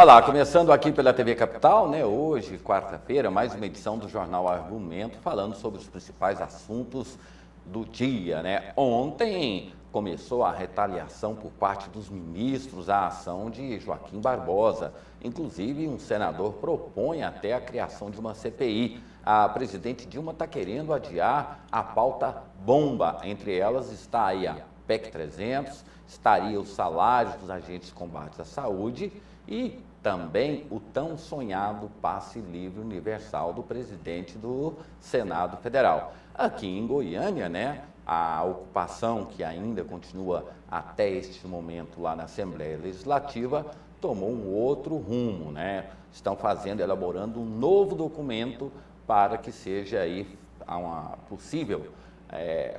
Olá, começando aqui pela TV Capital, né? Hoje, quarta-feira, mais uma edição do Jornal Argumento, falando sobre os principais assuntos do dia, né? Ontem começou a retaliação por parte dos ministros à ação de Joaquim Barbosa. Inclusive, um senador propõe até a criação de uma CPI. A presidente Dilma está querendo adiar a pauta bomba. Entre elas está aí a PEC 300, estaria os salários dos agentes de combate à saúde e também o tão sonhado passe livre universal do presidente do Senado Federal. Aqui em Goiânia, né, a ocupação que ainda continua até este momento lá na Assembleia Legislativa tomou um outro rumo, né? Estão elaborando um novo documento para que seja aí uma possível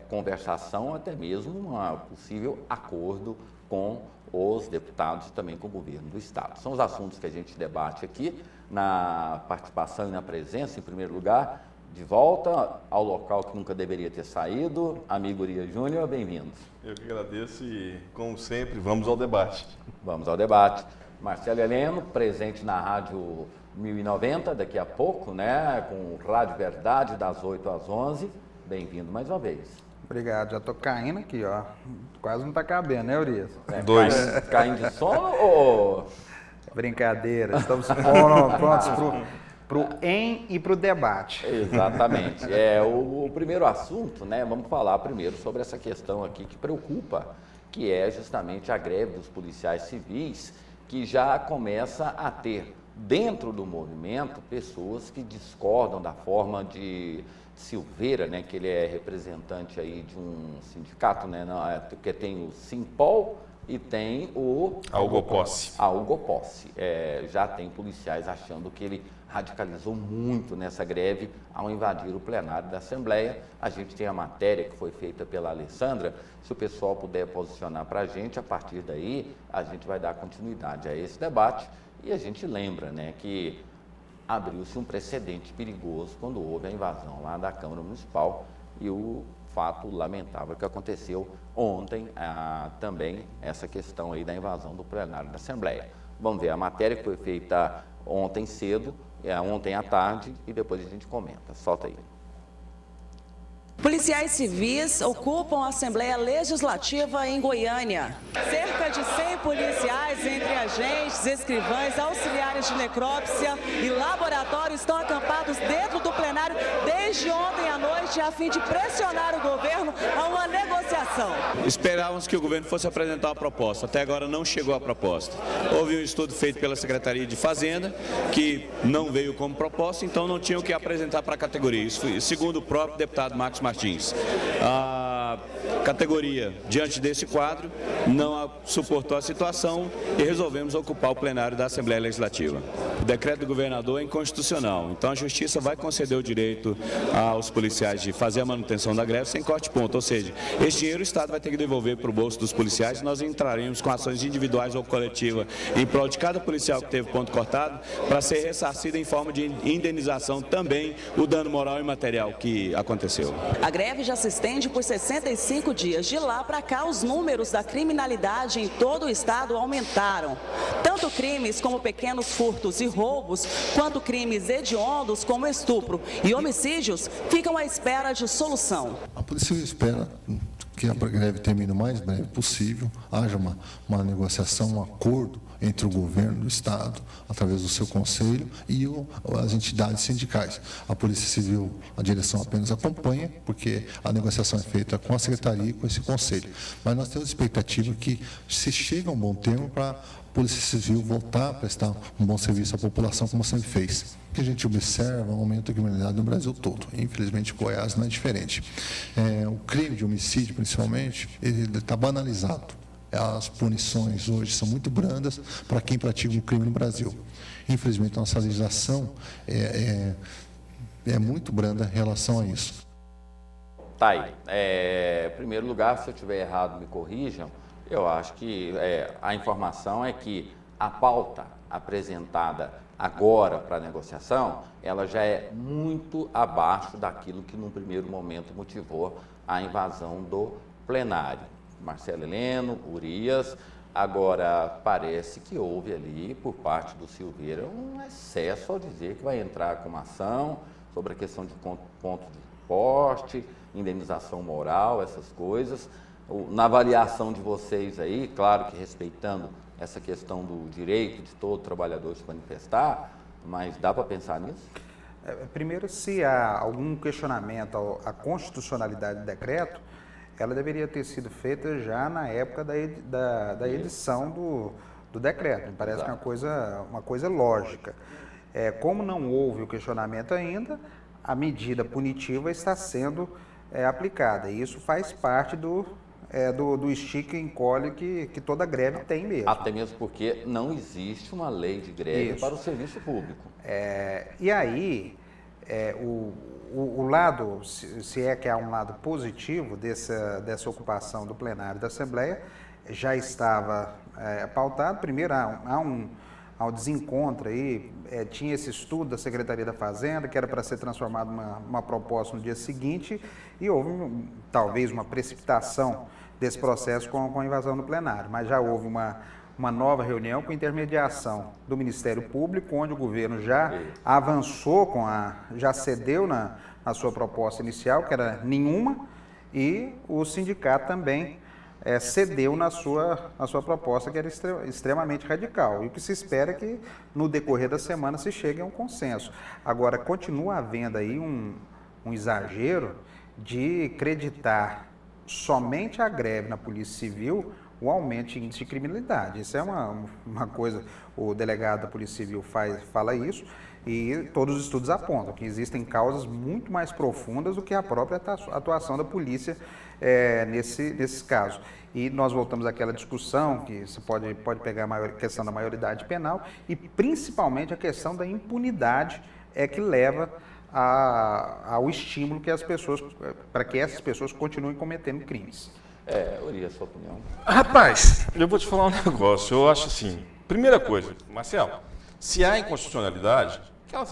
conversação, até mesmo um possível acordo com os deputados e também com o governo do Estado. São os assuntos que a gente debate aqui, na participação e na presença, em primeiro lugar, de volta ao local que nunca deveria ter saído, amigo Urias Júnior, bem-vindo. Eu que agradeço e, como sempre, vamos ao debate. Vamos ao debate. Marcelo Heleno, presente na Rádio 1090, daqui a pouco, né, com o Rádio Verdade, das 8 às 11. Bem-vindo mais uma vez. Obrigado, já tô caindo aqui, ó. Quase não tá cabendo, né, Urias? Dois. Caindo de sono ou... Brincadeira, estamos prontos pro em e pro debate. Exatamente. O primeiro assunto, né, vamos falar primeiro sobre essa questão aqui que preocupa, que é justamente a greve dos policiais civis, que já começa a ter dentro do movimento pessoas que discordam da forma de Silveira, né, que ele é representante aí de um sindicato, né, porque tem o Simpol e tem o Algoposse. Já tem policiais achando que ele radicalizou muito nessa greve ao invadir o plenário da Assembleia. A gente tem a matéria que foi feita pela Alessandra. Se o pessoal puder posicionar para a gente, a partir daí a gente vai dar continuidade a esse debate. E a gente lembra, né, que abriu-se um precedente perigoso quando houve a invasão lá da Câmara Municipal e o fato lamentável que aconteceu ontem, também essa questão aí da invasão do plenário da Assembleia. Vamos ver a matéria que foi feita ontem cedo, ontem à tarde, e depois a gente comenta. Solta aí. Policiais civis ocupam a Assembleia Legislativa em Goiânia. Cerca de 100 policiais, entre agentes, escrivães, auxiliares de necrópsia e laboratório, estão acampados dentro do plenário desde ontem à noite, a fim de pressionar o governo a uma negociação. Esperávamos que o governo fosse apresentar uma proposta. Até agora não chegou a proposta. Houve um estudo feito pela Secretaria de Fazenda, que não veio como proposta, então não tinha o que apresentar para a categoria. Isso foi, segundo o próprio deputado Marcos Martins. A categoria, diante desse quadro, não suportou a situação e resolvemos ocupar o plenário da Assembleia Legislativa. O decreto do governador é inconstitucional, então a Justiça vai conceder o direito aos policiais de fazer a manutenção da greve sem corte-ponto, ou seja, esse dinheiro o Estado vai ter que devolver para o bolso dos policiais e nós entraremos com ações individuais ou coletivas em prol de cada policial que teve ponto cortado para ser ressarcido em forma de indenização também o dano moral e material que aconteceu. A greve já se estende por 65 dias. De lá para cá, os números da criminalidade em todo o estado aumentaram. Tanto crimes como pequenos furtos e roubos, quanto crimes hediondos como estupro e homicídios ficam à espera de solução. A polícia espera que a greve termine o mais breve possível, haja uma negociação, um acordo entre o governo do Estado, através do seu conselho, e as entidades sindicais. A Polícia Civil, a direção apenas acompanha, porque a negociação é feita com a Secretaria e com esse conselho. Mas nós temos expectativa que se chegue a um bom termo para a Polícia Civil voltar a prestar um bom serviço à população, como sempre fez. O que a gente observa é um aumento da criminalidade no Brasil todo. Infelizmente, Goiás não é diferente. O crime de homicídio, principalmente, ele está banalizado. As punições hoje são muito brandas para quem pratica um crime no Brasil. Infelizmente, a nossa legislação é muito branda em relação a isso. Tá aí. Em primeiro lugar, se eu estiver errado, me corrijam. Eu acho que a informação é que a pauta apresentada agora para a negociação, ela já é muito abaixo daquilo que, num primeiro momento, motivou a invasão do plenário. Marcelo Heleno, Urias, Agora, parece que houve ali, por parte do Silveira, um excesso ao dizer que vai entrar com uma ação sobre a questão de ponto de poste, indenização moral, essas coisas. Na avaliação de vocês aí, claro que respeitando essa questão do direito de todo trabalhador se manifestar, mas dá para pensar nisso? Primeiro, se há algum questionamento à constitucionalidade do decreto, ela deveria ter sido feita já na época da edição do decreto. Me parece que é uma coisa lógica. Como não houve o questionamento ainda, a medida punitiva está sendo aplicada. E isso faz parte do estica e encolhe que toda greve tem mesmo. Até mesmo porque não existe uma lei de greve Isso. para o serviço público. E aí, o lado, se é que há um lado positivo dessa ocupação do plenário da Assembleia, já estava pautado. Primeiro, há um desencontro aí, tinha esse estudo da Secretaria da Fazenda, que era para ser transformado numa proposta no dia seguinte, e houve talvez uma precipitação desse processo com a invasão no plenário, mas já houve uma nova reunião com intermediação do Ministério Público, onde o governo já avançou já cedeu na sua proposta inicial, que era nenhuma, e o sindicato também cedeu na sua proposta, que era extremamente radical. E o que se espera é que, no decorrer da semana, se chegue a um consenso. Agora, continua havendo aí um exagero de creditar somente a greve na Polícia Civil o aumento de índice de criminalidade. Isso é uma coisa, o delegado da Polícia Civil fala isso, e todos os estudos apontam que existem causas muito mais profundas do que a própria atuação da polícia nesses casos. E nós voltamos àquela discussão que você pode pegar a questão da maioridade penal e principalmente a questão da impunidade que leva ao estímulo para que essas pessoas continuem cometendo crimes. Urias, sua opinião? Rapaz, eu vou te falar um negócio. Eu acho assim, primeira coisa, Marcelo, se há inconstitucionalidade, que ela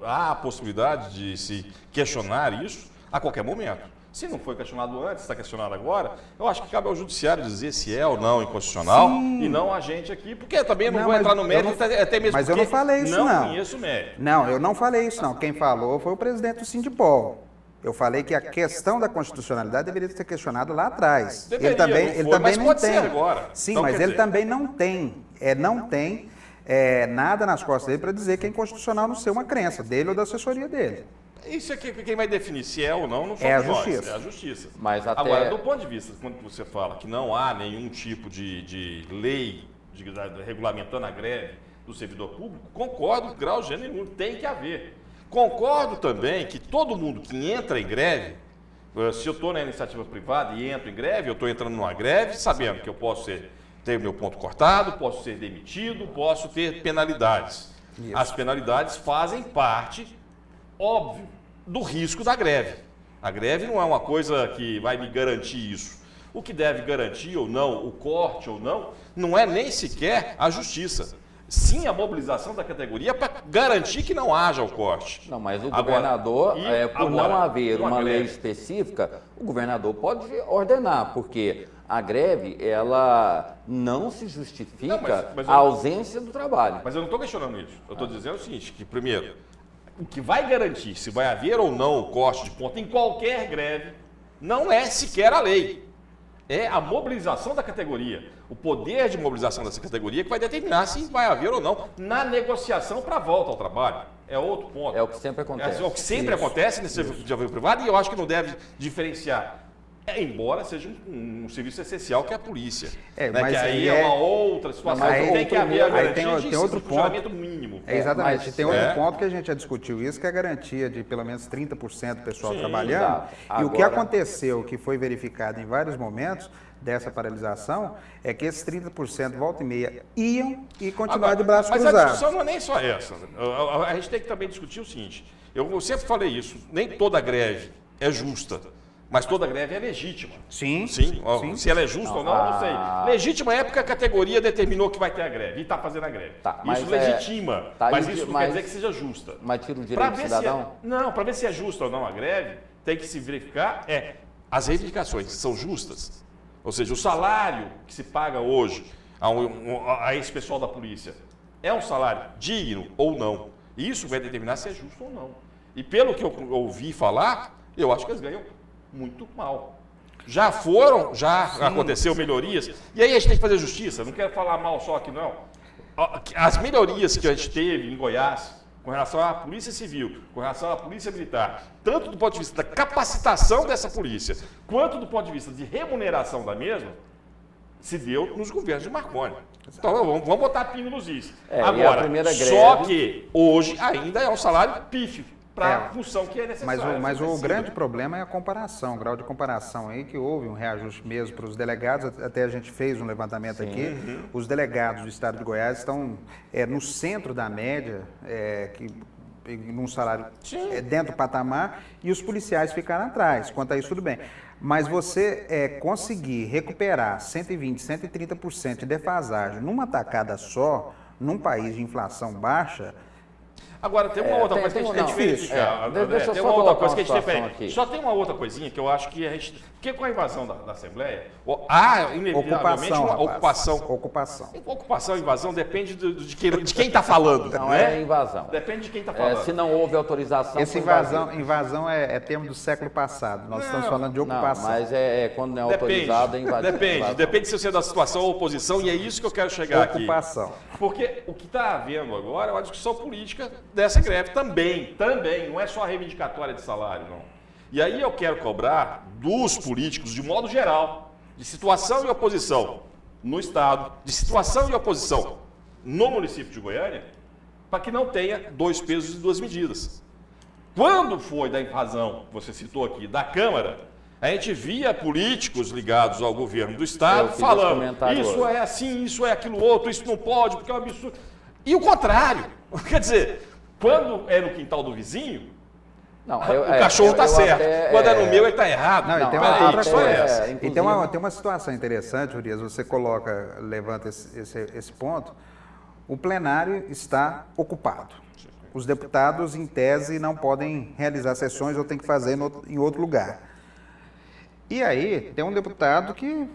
há a possibilidade de se questionar isso a qualquer momento. Se não foi questionado antes, está questionado agora, eu acho que cabe ao judiciário dizer se é ou não inconstitucional. Sim. E não a gente aqui, porque também não vou entrar no mérito, até mesmo mas porque eu não falei isso, não conheço o mérito. Não, eu não falei isso, não. Quem falou foi o presidente do Sindipol. Eu falei que a questão da constitucionalidade deveria ser questionada lá atrás. Ele também não tem. Agora. Sim, então, mas ele também não tem. Não tem nada nas costas dele para dizer que é inconstitucional não ser uma crença dele ou da assessoria dele. Isso aqui, quem vai definir se é ou não somos a nós, justiça. É a justiça. Mas até... Agora, do ponto de vista, quando você fala que não há nenhum tipo de lei regulamentando a greve do servidor público, concordo, grau, gênero nenhum, tem que haver. Concordo também que todo mundo que entra em greve, se eu estou na iniciativa privada e entro em greve, eu estou entrando numa greve sabendo que eu posso ter meu ponto cortado, posso ser demitido, posso ter penalidades. Isso. As penalidades fazem parte, óbvio, do risco da greve. A greve não é uma coisa que vai me garantir isso. O que deve garantir ou não, o corte ou não é nem sequer a justiça. Sim, a mobilização da categoria para garantir que não haja o corte. Não, mas o governador, por não haver uma lei específica, o governador pode ordenar, porque a greve, ela não se justifica a ausência do trabalho. Mas eu não estou questionando isso. Eu estou dizendo o seguinte, que primeiro, o que vai garantir se vai haver ou não o corte de ponto em qualquer greve, não é sequer a lei. É a mobilização da categoria, o poder de mobilização dessa categoria que vai determinar se vai haver ou não na negociação para a volta ao trabalho. É outro ponto. É o que sempre acontece. É o que sempre acontece nesse serviço privado e eu acho que não deve diferenciar. Embora seja um serviço essencial que é a polícia. Mas que aí é uma outra situação. Tem que haver a garantia tem outro funcionamento mínimo. Exatamente. Mas tem outro ponto que a gente já discutiu isso, que é a garantia de pelo menos 30% do pessoal trabalhando. E o que aconteceu, que foi verificado em vários momentos dessa paralisação, é que esses 30% volta e meia iam e continuaram de braços cruzados. Mas a discussão não é nem só essa. A gente tem que também discutir o seguinte. Eu sempre falei isso, nem toda greve é justa. Mas toda greve é legítima. Sim. Se ela é justa ou não, eu não sei. Legítima é porque a categoria determinou que vai ter a greve e está fazendo a greve. Isso legitima, mas isso não quer dizer que seja justa. Mas tira o direito do cidadão? Para ver se é justa ou não a greve, tem que se verificar as reivindicações são justas. Ou seja, o salário que se paga hoje a esse pessoal da polícia é um salário digno ou não. Isso vai determinar se é justo ou não. E pelo que eu ouvi falar, eu acho que eles ganham muito mal. Já aconteceu melhorias. E aí a gente tem que fazer justiça. Não quero falar mal só aqui, não. As melhorias que a gente teve em Goiás, com relação à Polícia Civil, com relação à Polícia Militar, tanto do ponto de vista da capacitação dessa polícia, quanto do ponto de vista de remuneração da mesma, se deu nos governos de Marconi. Então vamos botar pino nos is. Agora, só que hoje ainda é um salário pífio para a função que é necessária. Mas o grande problema é a comparação, o grau de comparação aí, que houve um reajuste mesmo para os delegados, até a gente fez um levantamento aqui, os delegados do estado de Goiás estão no centro da média, num salário dentro do patamar, e os policiais ficaram atrás. Quanto a isso, tudo bem. Mas você conseguir recuperar 120%, 130% de defasagem numa tacada só, num país de inflação baixa. Agora, tem uma outra coisa que a gente tem que verificar. Tem uma outra coisa que a gente tem que... Só tem uma outra coisinha que eu acho que a gente... Porque com a invasão da Assembleia, há inevitavelmente uma ocupação. Ocupação e invasão depende de quem está falando. Não é invasão. Depende de quem está falando. Se não houve autorização... Essa invasão é termo do século passado. Nós estamos falando de ocupação. Não, mas quando não é autorizado, é invasão. Depende se você é da situação ou oposição, e é isso que eu quero chegar aqui. Ocupação. Porque o que está havendo agora é uma discussão política dessa greve também, não é só a reivindicatória de salário, não. E aí eu quero cobrar dos políticos, de modo geral, de situação e oposição no Estado, de situação e oposição no município de Goiânia, para que não tenha dois pesos e duas medidas. Quando foi da invasão, você citou aqui, da Câmara, a gente via políticos ligados ao governo do Estado falando, isso é assim, isso é aquilo outro, isso não pode, porque é um absurdo. E o contrário. Quer dizer, quando é no quintal do vizinho, o cachorro está certo. Quando é no meu, ele está errado. Não, e tem uma outra coisa. E tem uma situação interessante, Urias, você levanta esse ponto. O plenário está ocupado. Os deputados, em tese, não podem realizar sessões ou têm que fazer em outro lugar. E aí, tem um deputado que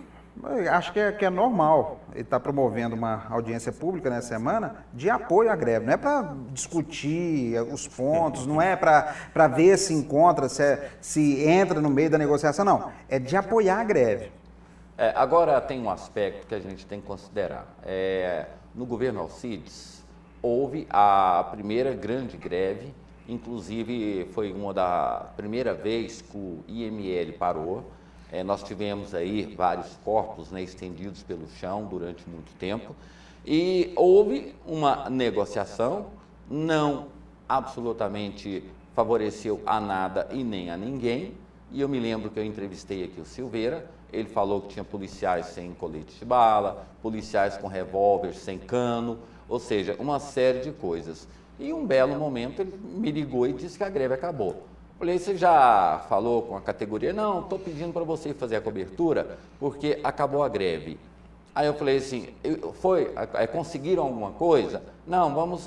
acho que é normal. Ele está promovendo uma audiência pública nessa semana de apoio à greve. Não é para discutir os pontos, não é para ver se encontra, se entra no meio da negociação, não. É de apoiar a greve. Agora, tem um aspecto que a gente tem que considerar. No governo Alcides, houve a primeira grande greve, inclusive foi uma da primeira vez que o IML parou. Nós tivemos aí vários corpos estendidos pelo chão durante muito tempo e houve uma negociação, não absolutamente favoreceu a nada e nem a ninguém. E eu me lembro que eu entrevistei aqui o Silveira, ele falou que tinha policiais sem colete de bala, policiais com revólver sem cano, ou seja, uma série de coisas. E um belo momento ele me ligou e disse que a greve acabou. Falei, você já falou com a categoria? Não, estou pedindo para você fazer a cobertura porque acabou a greve. Aí eu falei assim, conseguiram alguma coisa? Não, vamos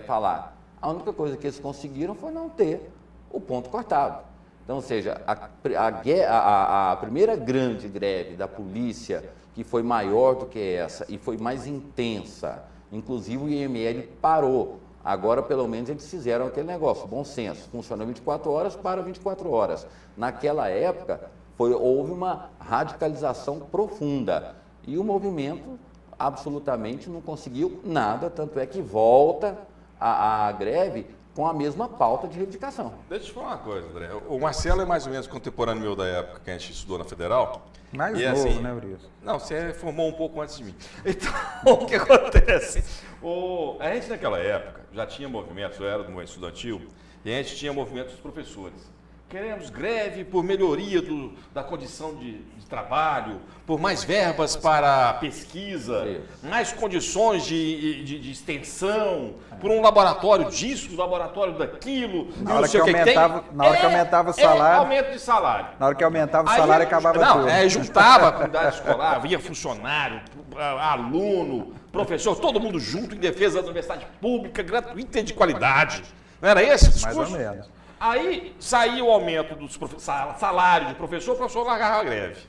falar. A única coisa que eles conseguiram foi não ter o ponto cortado. Então, ou seja, a primeira grande greve da polícia, que foi maior do que essa e foi mais intensa, inclusive o IML parou. Agora, pelo menos, eles fizeram aquele negócio, bom senso, funcionou 24 horas para 24 horas. Naquela época, houve uma radicalização profunda e o movimento absolutamente não conseguiu nada, tanto é que volta a greve com a mesma pauta de reivindicação. Deixa eu te falar uma coisa, André. O Marcelo é mais ou menos contemporâneo meu da época que a gente estudou na Federal. Mais novo, assim, né, Urias? Não, você formou um pouco antes de mim. Então, o que acontece? A gente naquela época já tinha movimentos, eu era do movimento estudantil, e a gente tinha movimentos dos professores. Queremos greve por melhoria da condição de trabalho, por mais verbas para pesquisa, mais condições de extensão, por um laboratório disso, um laboratório daquilo. Na hora que aumentava o salário. Aumento de salário. Na hora que aumentava o salário, acabava tudo. Juntava a comunidade escolar, vinha funcionário, aluno, professor, todo mundo junto em defesa da universidade pública, gratuita e de qualidade. Não era esse o discurso? Mais ou menos. Aí saiu o aumento do salário de professor, o professor largava a greve.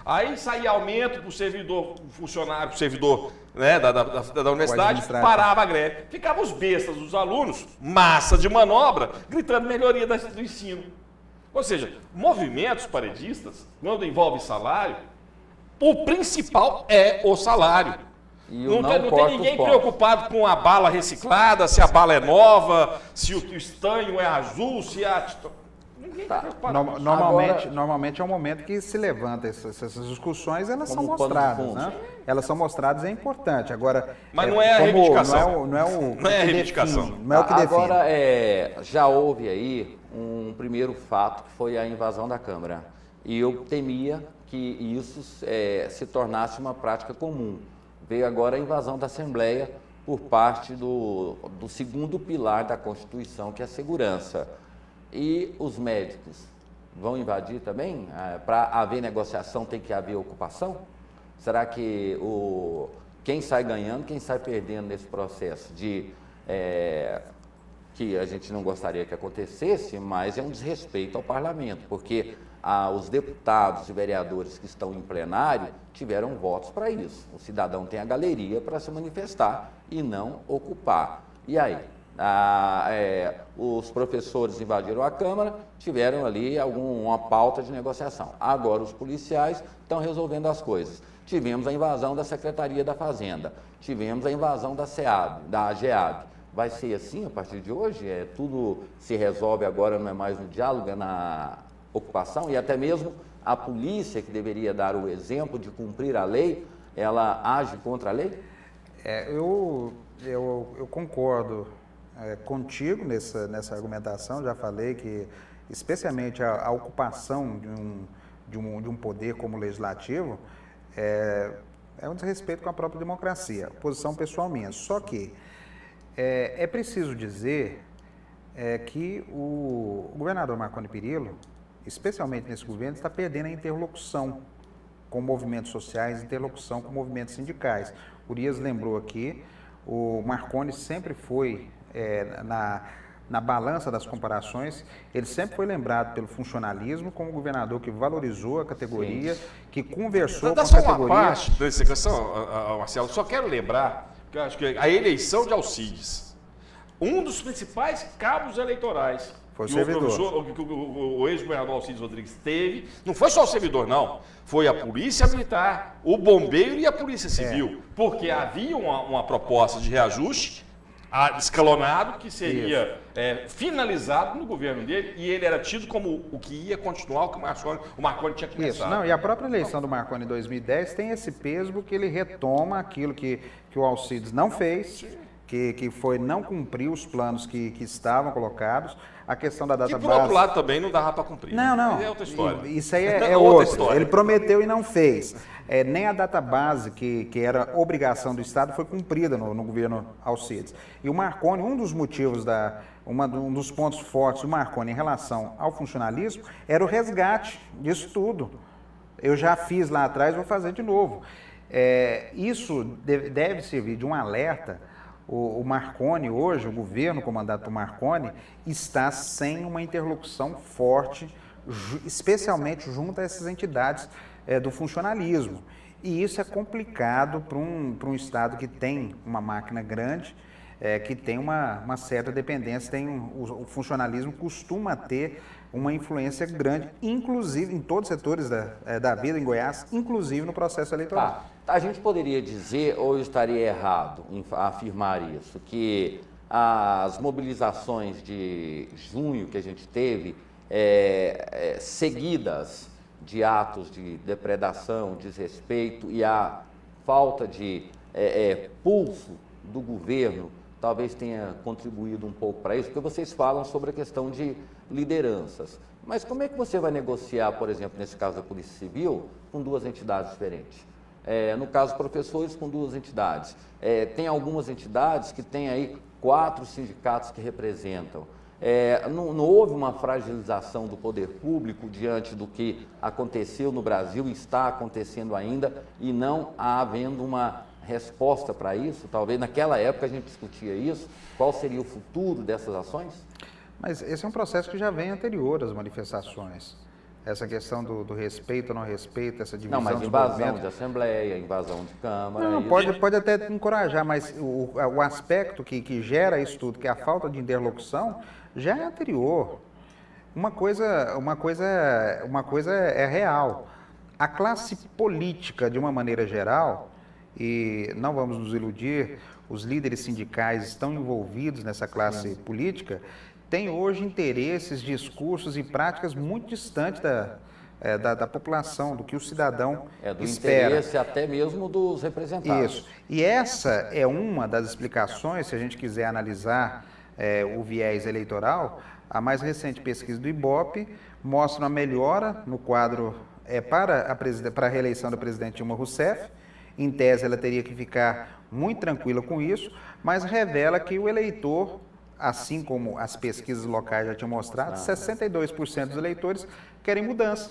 Aí saía aumento para o servidor, funcionário, para o servidor, né, da universidade, parava a greve. Ficavam os bestas, os alunos, massa de manobra, gritando melhoria do ensino. Ou seja, movimentos paredistas, quando envolve salário, o principal é o salário. Não tem ninguém preocupado com a bala reciclada, se a bala é nova, se o estanho é azul, se a... Ninguém está preocupado. Normalmente é um momento que se levanta essas discussões, elas são mostradas, né? Elas são mostradas, é importante. Agora, mas não é a reivindicação. Não é a reivindicação. Não é o que define. Agora, já houve aí um primeiro fato, que foi a invasão da Câmara. E eu temia que isso se tornasse uma prática comum. Veio agora a invasão da Assembleia por parte do segundo pilar da Constituição, que é a segurança. E os médicos vão invadir também? Para haver negociação tem que haver ocupação? Será que quem sai ganhando, quem sai perdendo nesse processo que a gente não gostaria que acontecesse, mas é um desrespeito ao parlamento, porque os deputados e vereadores que estão em plenário tiveram votos para isso. O cidadão tem a galeria para se manifestar e não ocupar. E aí? Os professores invadiram a Câmara, tiveram ali uma pauta de negociação. Agora os policiais estão resolvendo as coisas. Tivemos a invasão da Secretaria da Fazenda, tivemos a invasão da SEAB, da AGEAB. Vai ser assim a partir de hoje? Tudo se resolve agora, não é mais no diálogo, é na ocupação? E até mesmo a polícia, que deveria dar o exemplo de cumprir a lei, ela age contra a lei? Eu concordo contigo nessa argumentação. Já falei que, especialmente a ocupação de um poder como o legislativo, é um desrespeito com a própria democracia, posição pessoal minha. Só que é preciso dizer que o governador Marconi Perillo, especialmente nesse governo, está perdendo a interlocução com movimentos sociais, interlocução com movimentos sindicais. O Urias lembrou aqui, o Marconi sempre foi, na balança das comparações, ele sempre foi lembrado pelo funcionalismo como governador que valorizou a categoria, que conversou com a categoria. Só uma parte dessa questão, Marcelo, só quero lembrar, que eu acho que a eleição de Alcides, um dos principais cabos eleitorais foi que o ex-governador Alcides Rodrigues teve, não foi só o servidor, não. Foi a Polícia Militar, o Bombeiro e a Polícia Civil. Porque havia uma proposta de reajuste escalonado que seria finalizado no governo dele, e ele era tido como o que ia continuar, o que o Marconi tinha começado. Isso, não, e a própria eleição do Marconi em 2010 tem esse peso porque ele retoma aquilo que o Alcides não fez, que foi não cumprir os planos que estavam colocados. A questão da data base... Que, por outro lado, também não dava para cumprir. Não. É outra história. Isso aí é outra história. Ele prometeu e não fez. Nem a data base, que era obrigação do Estado, foi cumprida no governo Alcides. E o Marconi, um dos motivos, um dos pontos fortes do Marconi em relação ao funcionalismo, era o resgate disso tudo. Eu já fiz lá atrás, vou fazer de novo. Isso deve servir de um alerta. O Marconi hoje, o governo comandado por Marconi, está sem uma interlocução forte, especialmente junto a essas entidades do funcionalismo. E isso é complicado para um Estado que tem uma máquina grande, que tem uma certa dependência, o funcionalismo costuma ter uma influência grande, inclusive em todos os setores da vida em Goiás, inclusive no processo eleitoral. A gente poderia dizer, ou eu estaria errado em afirmar isso, que as mobilizações de junho que a gente teve, seguidas de atos de depredação, desrespeito e a falta de pulso do governo, talvez tenha contribuído um pouco para isso, porque vocês falam sobre a questão de lideranças. Mas como é que você vai negociar, por exemplo, nesse caso da Polícia Civil, com duas entidades diferentes? No caso, professores com duas entidades. Tem algumas entidades que têm aí 4 sindicatos que representam. Não houve uma fragilização do poder público diante do que aconteceu no Brasil e está acontecendo ainda, e não há havendo uma resposta para isso? Talvez naquela época a gente discutia isso. Qual seria o futuro dessas ações? Mas esse é um processo que já vem anterior às manifestações. Essa questão do respeito ou não respeito, essa divisão Não, mas dos invasão movimentos. de Assembleia, invasão de Câmara... Não, isso- pode até encorajar, mas o aspecto que gera isso tudo, que é a falta de interlocução, já é anterior. Uma coisa é real. A classe política, de uma maneira geral, e não vamos nos iludir, os líderes sindicais estão envolvidos nessa classe política, tem hoje interesses, discursos e práticas muito distantes da população, do que o cidadão do espera. interesse até mesmo dos representados. Isso. E essa é uma das explicações, se a gente quiser analisar o viés eleitoral. A mais recente pesquisa do Ibope mostra uma melhora no quadro para a reeleição da presidente Dilma Rousseff. Em tese, ela teria que ficar muito tranquila com isso, mas revela que o eleitor, assim como as pesquisas locais já tinham mostrado, 62% dos eleitores querem mudança.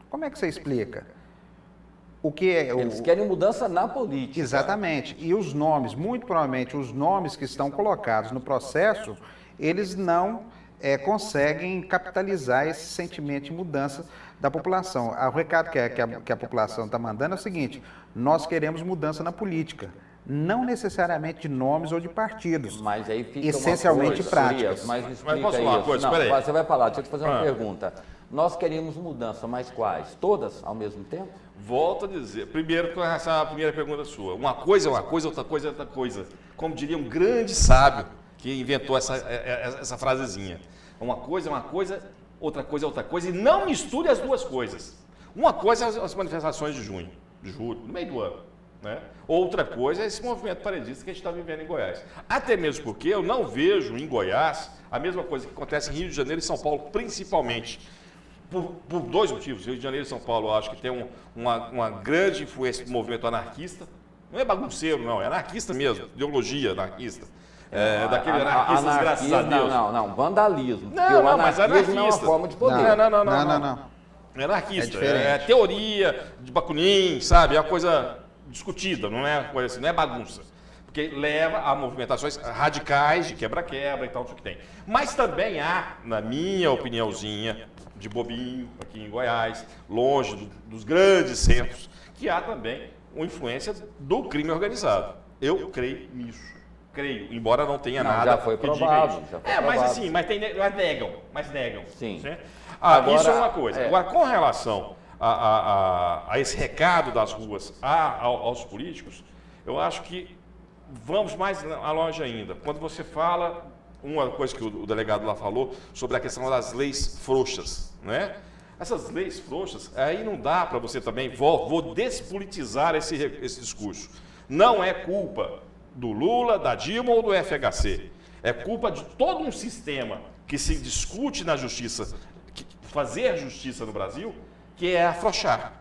Como é que você explica? Eles querem mudança na política. Exatamente. E os nomes, muito provavelmente os nomes que estão colocados no processo, eles não conseguem capitalizar esse sentimento de mudança da população. O recado que a população está mandando é o seguinte: nós queremos mudança na política, não necessariamente de nomes ou de partidos, Mas aí fica essencialmente uma coisa, práticas. Mas me explica posso falar uma isso. coisa? Não, Espera aí. você vai falar, deixa eu te fazer uma pergunta. Nós queríamos mudança, mas quais? Todas ao mesmo tempo? Volto a dizer, primeiro com relação à primeira pergunta sua, uma coisa é uma coisa, outra coisa é outra coisa. Como diria um grande sábio que inventou essa frasezinha. Uma coisa é uma coisa, outra coisa é outra coisa, e não misture as duas coisas. Uma coisa é as manifestações de julho, no meio do ano. Né? Outra coisa é esse movimento paredista que a gente está vivendo em Goiás. Até mesmo porque eu não vejo em Goiás a mesma coisa que acontece em Rio de Janeiro e São Paulo, principalmente. Por dois motivos. Rio de Janeiro e São Paulo, eu acho que tem uma grande influência do movimento anarquista. Não é bagunceiro, não, é anarquista mesmo, ideologia anarquista. Daquele anarquistas, graças a Deus. Não, vandalismo. Não, porque o mas anarquismo é uma anarquista. forma de poder. Não. É anarquista, É diferente. é teoria de Bakunin, sabe? É uma coisa discutida, não é coisa assim, não é bagunça. Porque leva a movimentações radicais de quebra-quebra e tal, tudo que tem. Mas também há, na minha opiniãozinha, de bobinho, aqui em Goiás, longe dos grandes centros, que há também uma influência do crime organizado. Eu creio nisso. Creio, embora não tenha nada já foi que diga provado, isso. já foi Mas provado. assim, mas negam. Sim. Certo? Agora, isso é uma coisa. Agora, com relação a esse recado das ruas aos políticos, eu acho que vamos mais longe ainda. Quando você fala, uma coisa que o delegado lá falou, sobre a questão das leis frouxas, né? Essas leis frouxas, aí não dá para você também, vou despolitizar esse discurso. Não é culpa do Lula, da Dilma ou do FHC. É culpa de todo um sistema que se discute na justiça, fazer justiça no Brasil, que é afrouxar.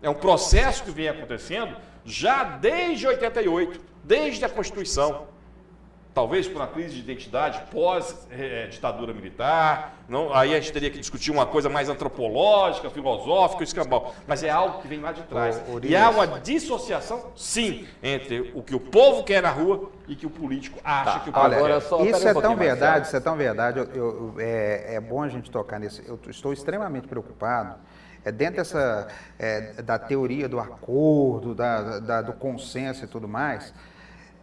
É um processo que vem acontecendo já desde 88, desde a Constituição. Talvez por uma crise de identidade pós-ditadura militar. Não, aí a gente teria que discutir uma coisa mais antropológica, filosófica, escambau. Mas é algo que vem lá de trás. E há uma dissociação, sim, entre o que o povo quer na rua e que o político acha que o povo agora quer. só- Isso pera é um tão pouquinho, verdade, Marcelo. isso é tão verdade. É bom a gente tocar nisso. Eu estou extremamente preocupado. Dentro da teoria do acordo, do consenso e tudo mais,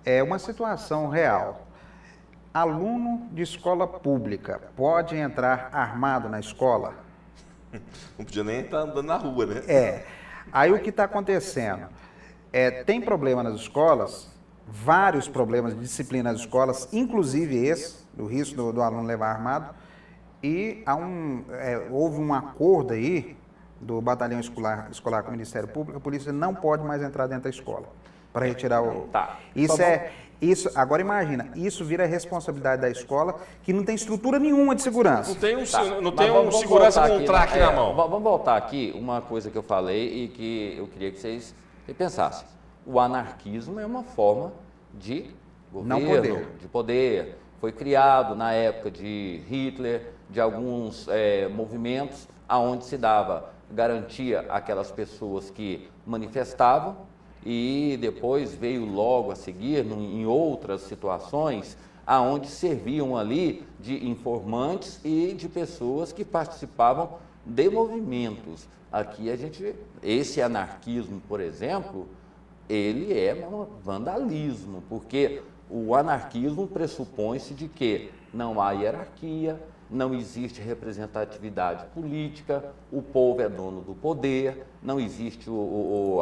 é uma situação real. Aluno de escola pública pode entrar armado na escola? Não podia nem estar andando na rua, né? Aí o que está acontecendo? Tem problema nas escolas, vários problemas de disciplina nas escolas, inclusive esse, do risco do aluno levar armado, e houve um acordo aí do batalhão escolar com o Ministério Público, a polícia não pode mais entrar dentro da escola para retirar o... Tá. Agora imagina, isso vira responsabilidade da escola, que não tem estrutura nenhuma de segurança. Não tem um, não Mas tem vamos segurança voltar com um aqui, traque na mão. Vamos voltar aqui, uma coisa que eu falei e que eu queria que vocês pensassem. O anarquismo é uma forma de Não governo, poder. de poder. Foi criado na época de Hitler, de alguns movimentos, aonde se dava garantia àquelas pessoas que manifestavam, e depois veio logo a seguir, em outras situações, aonde serviam ali de informantes e de pessoas que participavam de movimentos. Aqui esse anarquismo, por exemplo, ele é um vandalismo, porque o anarquismo pressupõe-se de que não há hierarquia, não existe representatividade política, o povo é dono do poder, não existe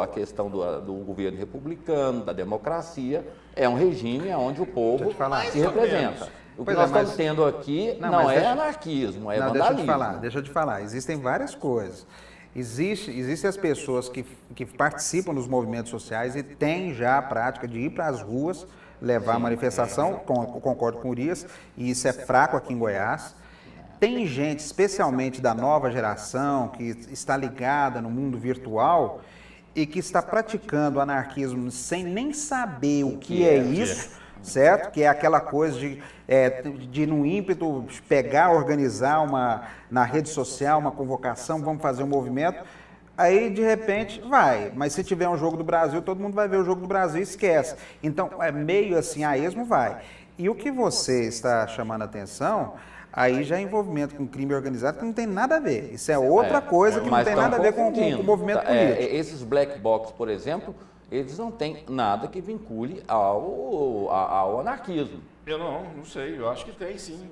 a questão do governo republicano, da democracia, é um regime onde o povo se representa. O que nós estamos tendo aqui não é anarquismo, é vandalismo. Deixa eu te falar, existem várias coisas. Existem as pessoas que participam dos movimentos sociais e têm já a prática de ir para as ruas, levar a manifestação, concordo com o Urias, e isso é fraco aqui em Goiás. Tem gente, especialmente da nova geração, que está ligada no mundo virtual e que está praticando anarquismo sem nem saber o que é isso, certo? Que é aquela coisa de no ímpeto, pegar, organizar na rede social uma convocação, vamos fazer um movimento. Aí, de repente, vai. Mas se tiver um jogo do Brasil, todo mundo vai ver o jogo do Brasil e esquece. Então, é meio assim, a esmo vai. E o que você está chamando a atenção, aí já é envolvimento com crime organizado, que não tem nada a ver. Isso é outra coisa que não tem nada a ver com o movimento político. Esses black box, por exemplo, eles não têm nada que vincule ao anarquismo. Eu não sei, eu acho que tem sim.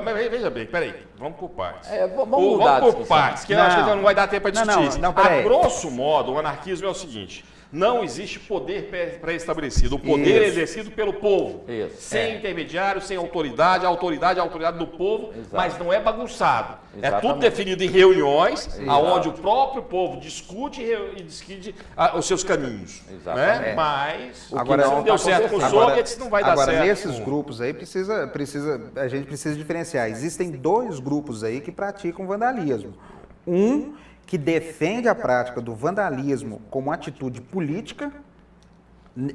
Mas veja bem, peraí, vamos por partes. Vamos por partes, que eu acho que não vai dar tempo para discutir. Peraí. A grosso modo, o anarquismo é o seguinte: não existe poder pré-estabelecido, o poder é exercido pelo povo, sem intermediário, sem autoridade, a autoridade é a autoridade do povo, mas não é bagunçado. É tudo definido em reuniões, onde o próprio povo discute e decide os seus caminhos. Né? Mas agora, não deu certo com o Soviets, não vai dar certo. Agora, nesses grupos aí, a gente precisa diferenciar. Existem dois grupos aí que praticam vandalismo. Um que defende a prática do vandalismo como atitude política.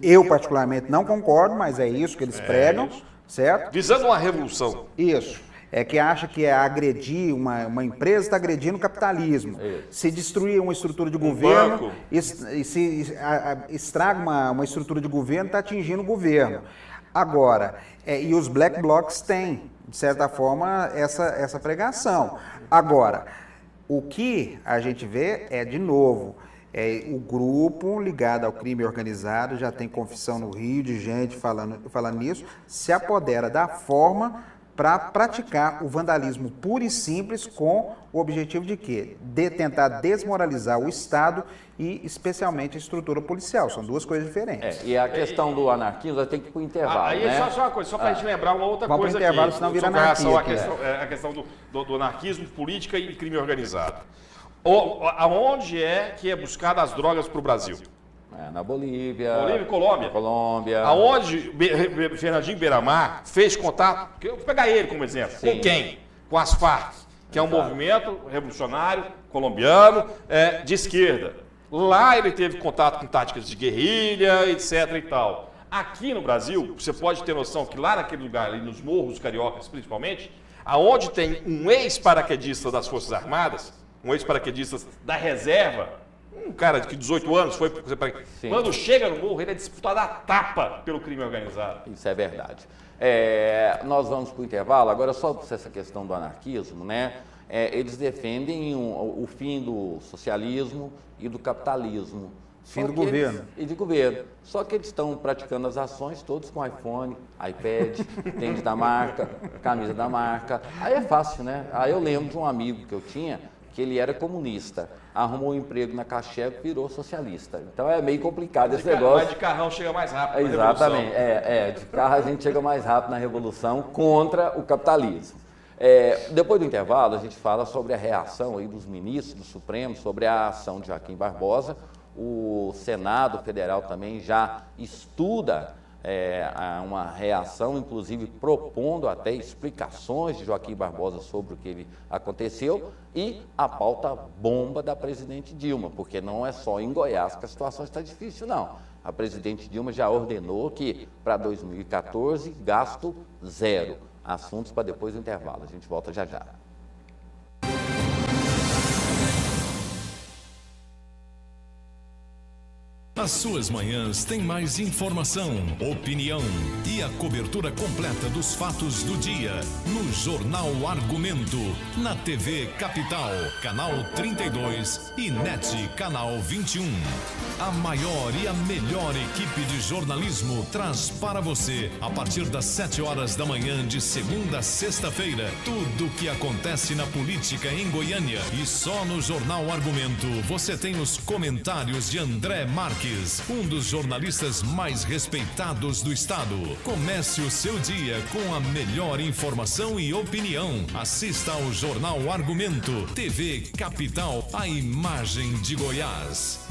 Eu, particularmente, não concordo, mas é isso que eles pregam, certo? Visando uma revolução. Isso. É que acha que é agredir, uma empresa está agredindo o capitalismo. Se destruir uma estrutura de governo, se estraga uma estrutura de governo, está atingindo o governo. Agora, e os black blocs têm, de certa forma, essa pregação. Agora, o que a gente vê é, de novo, o grupo ligado ao crime organizado, já tem confissão no Rio de gente falando nisso, se apodera da forma para praticar o vandalismo puro e simples com o objetivo de quê? De tentar desmoralizar o Estado e especialmente a estrutura policial. São duas coisas diferentes. E a questão do anarquismo tem que ir para o intervalo, aí né? só uma coisa, só para a gente lembrar uma outra coisa aqui. Intervalo, senão vira anarquia. A questão do anarquismo, política e crime organizado. Aonde é que é buscada as drogas para o Brasil? Na Bolívia. Bolívia e Colômbia. Aonde Fernandinho Beiramar fez contato, vou pegar ele como exemplo, com quem? Com as Farc, que é um movimento revolucionário colombiano de esquerda. Lá ele teve contato com táticas de guerrilha, etc. e tal. Aqui no Brasil, você pode ter noção que lá naquele lugar, ali nos morros cariocas principalmente, aonde tem um ex-paraquedista das Forças Armadas, um ex-paraquedista da reserva, um cara de 18 anos, quando chega no morro, ele é disputado a tapa pelo crime organizado. Isso é verdade. Nós vamos para o intervalo, agora só essa questão do anarquismo, né? Eles defendem o fim do socialismo e do capitalismo. Fim do governo. E de governo. Só que eles estão praticando as ações todos com iPhone, iPad, tênis da marca, camisa da marca. Aí é fácil, né? Aí eu lembro de um amigo que eu tinha, que ele era comunista, arrumou um emprego na Caché e virou socialista. Então é meio complicado esse negócio. Mas de carrão chega mais rápido na Exatamente. De carro a gente chega mais rápido na revolução contra o capitalismo. Depois do intervalo, a gente fala sobre a reação aí dos ministros do Supremo, sobre a ação de Joaquim Barbosa. O Senado Federal também já estuda uma reação, inclusive propondo até explicações de Joaquim Barbosa sobre o que aconteceu e a pauta bomba da presidente Dilma, porque não é só em Goiás que a situação está difícil, não. A presidente Dilma já ordenou que para 2014 gasto zero. Assuntos para depois do intervalo. A gente volta já já. As suas manhãs têm mais informação, opinião e a cobertura completa dos fatos do dia no Jornal Argumento, na TV Capital, canal 32 e NET, canal 21. A maior e a melhor equipe de jornalismo traz para você, a partir das 7 horas da manhã de segunda a sexta-feira, tudo o que acontece na política em Goiânia. E só no Jornal Argumento você tem os comentários de André Marques, um dos jornalistas mais respeitados do estado. Comece o seu dia com a melhor informação e opinião. Assista ao Jornal Argumento, TV Capital, a imagem de Goiás.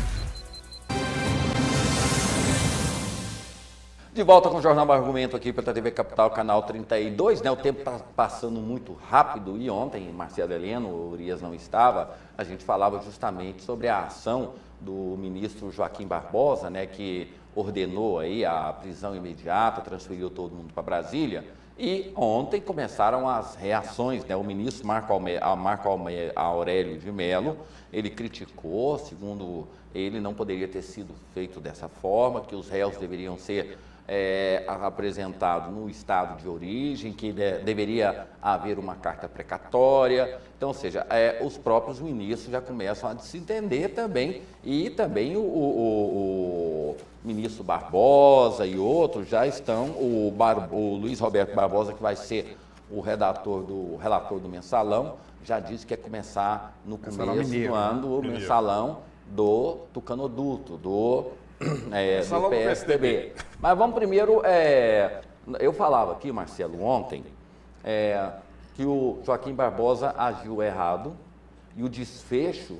De volta com o Jornal Argumento aqui pela TV Capital, canal 32, né? O tempo está passando muito rápido e ontem, Marcelo Heleno, o Urias não estava, a gente falava justamente sobre a ação do ministro Joaquim Barbosa, né? Que ordenou aí a prisão imediata, transferiu todo mundo para Brasília. E ontem começaram as reações, né? O ministro Marco Aurélio de Mello, ele criticou, segundo ele, não poderia ter sido feito dessa forma, que os réus deveriam ser apresentado no estado de origem, que deveria haver uma carta precatória. Então, ou seja, os próprios ministros já começam a se entender também, e também o ministro Barbosa e outros já estão, o Luiz Roberto Barbosa, que vai ser o relator do Mensalão, já disse que quer começar no começo do ano o Mensalão do Tucanoduto, do PSDB. Mas vamos primeiro, eu falava aqui, Marcelo, ontem, que o Joaquim Barbosa agiu errado e o desfecho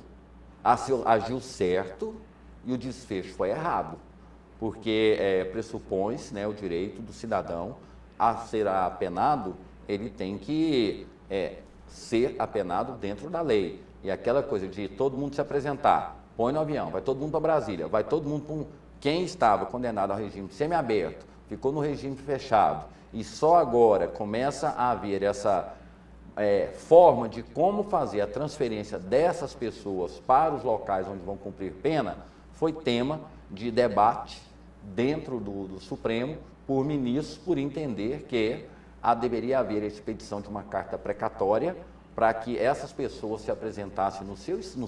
agiu certo e o desfecho foi errado, porque pressupõe-se, né, o direito do cidadão a ser apenado, ele tem que ser apenado dentro da lei. E aquela coisa de todo mundo se apresentar, põe no avião, vai todo mundo para Brasília, vai todo mundo para quem estava condenado ao regime semiaberto, ficou no regime fechado, e só agora começa a haver essa forma de como fazer a transferência dessas pessoas para os locais onde vão cumprir pena, foi tema de debate dentro do Supremo por ministros, por entender que deveria haver a expedição de uma carta precatória para que essas pessoas se apresentassem nos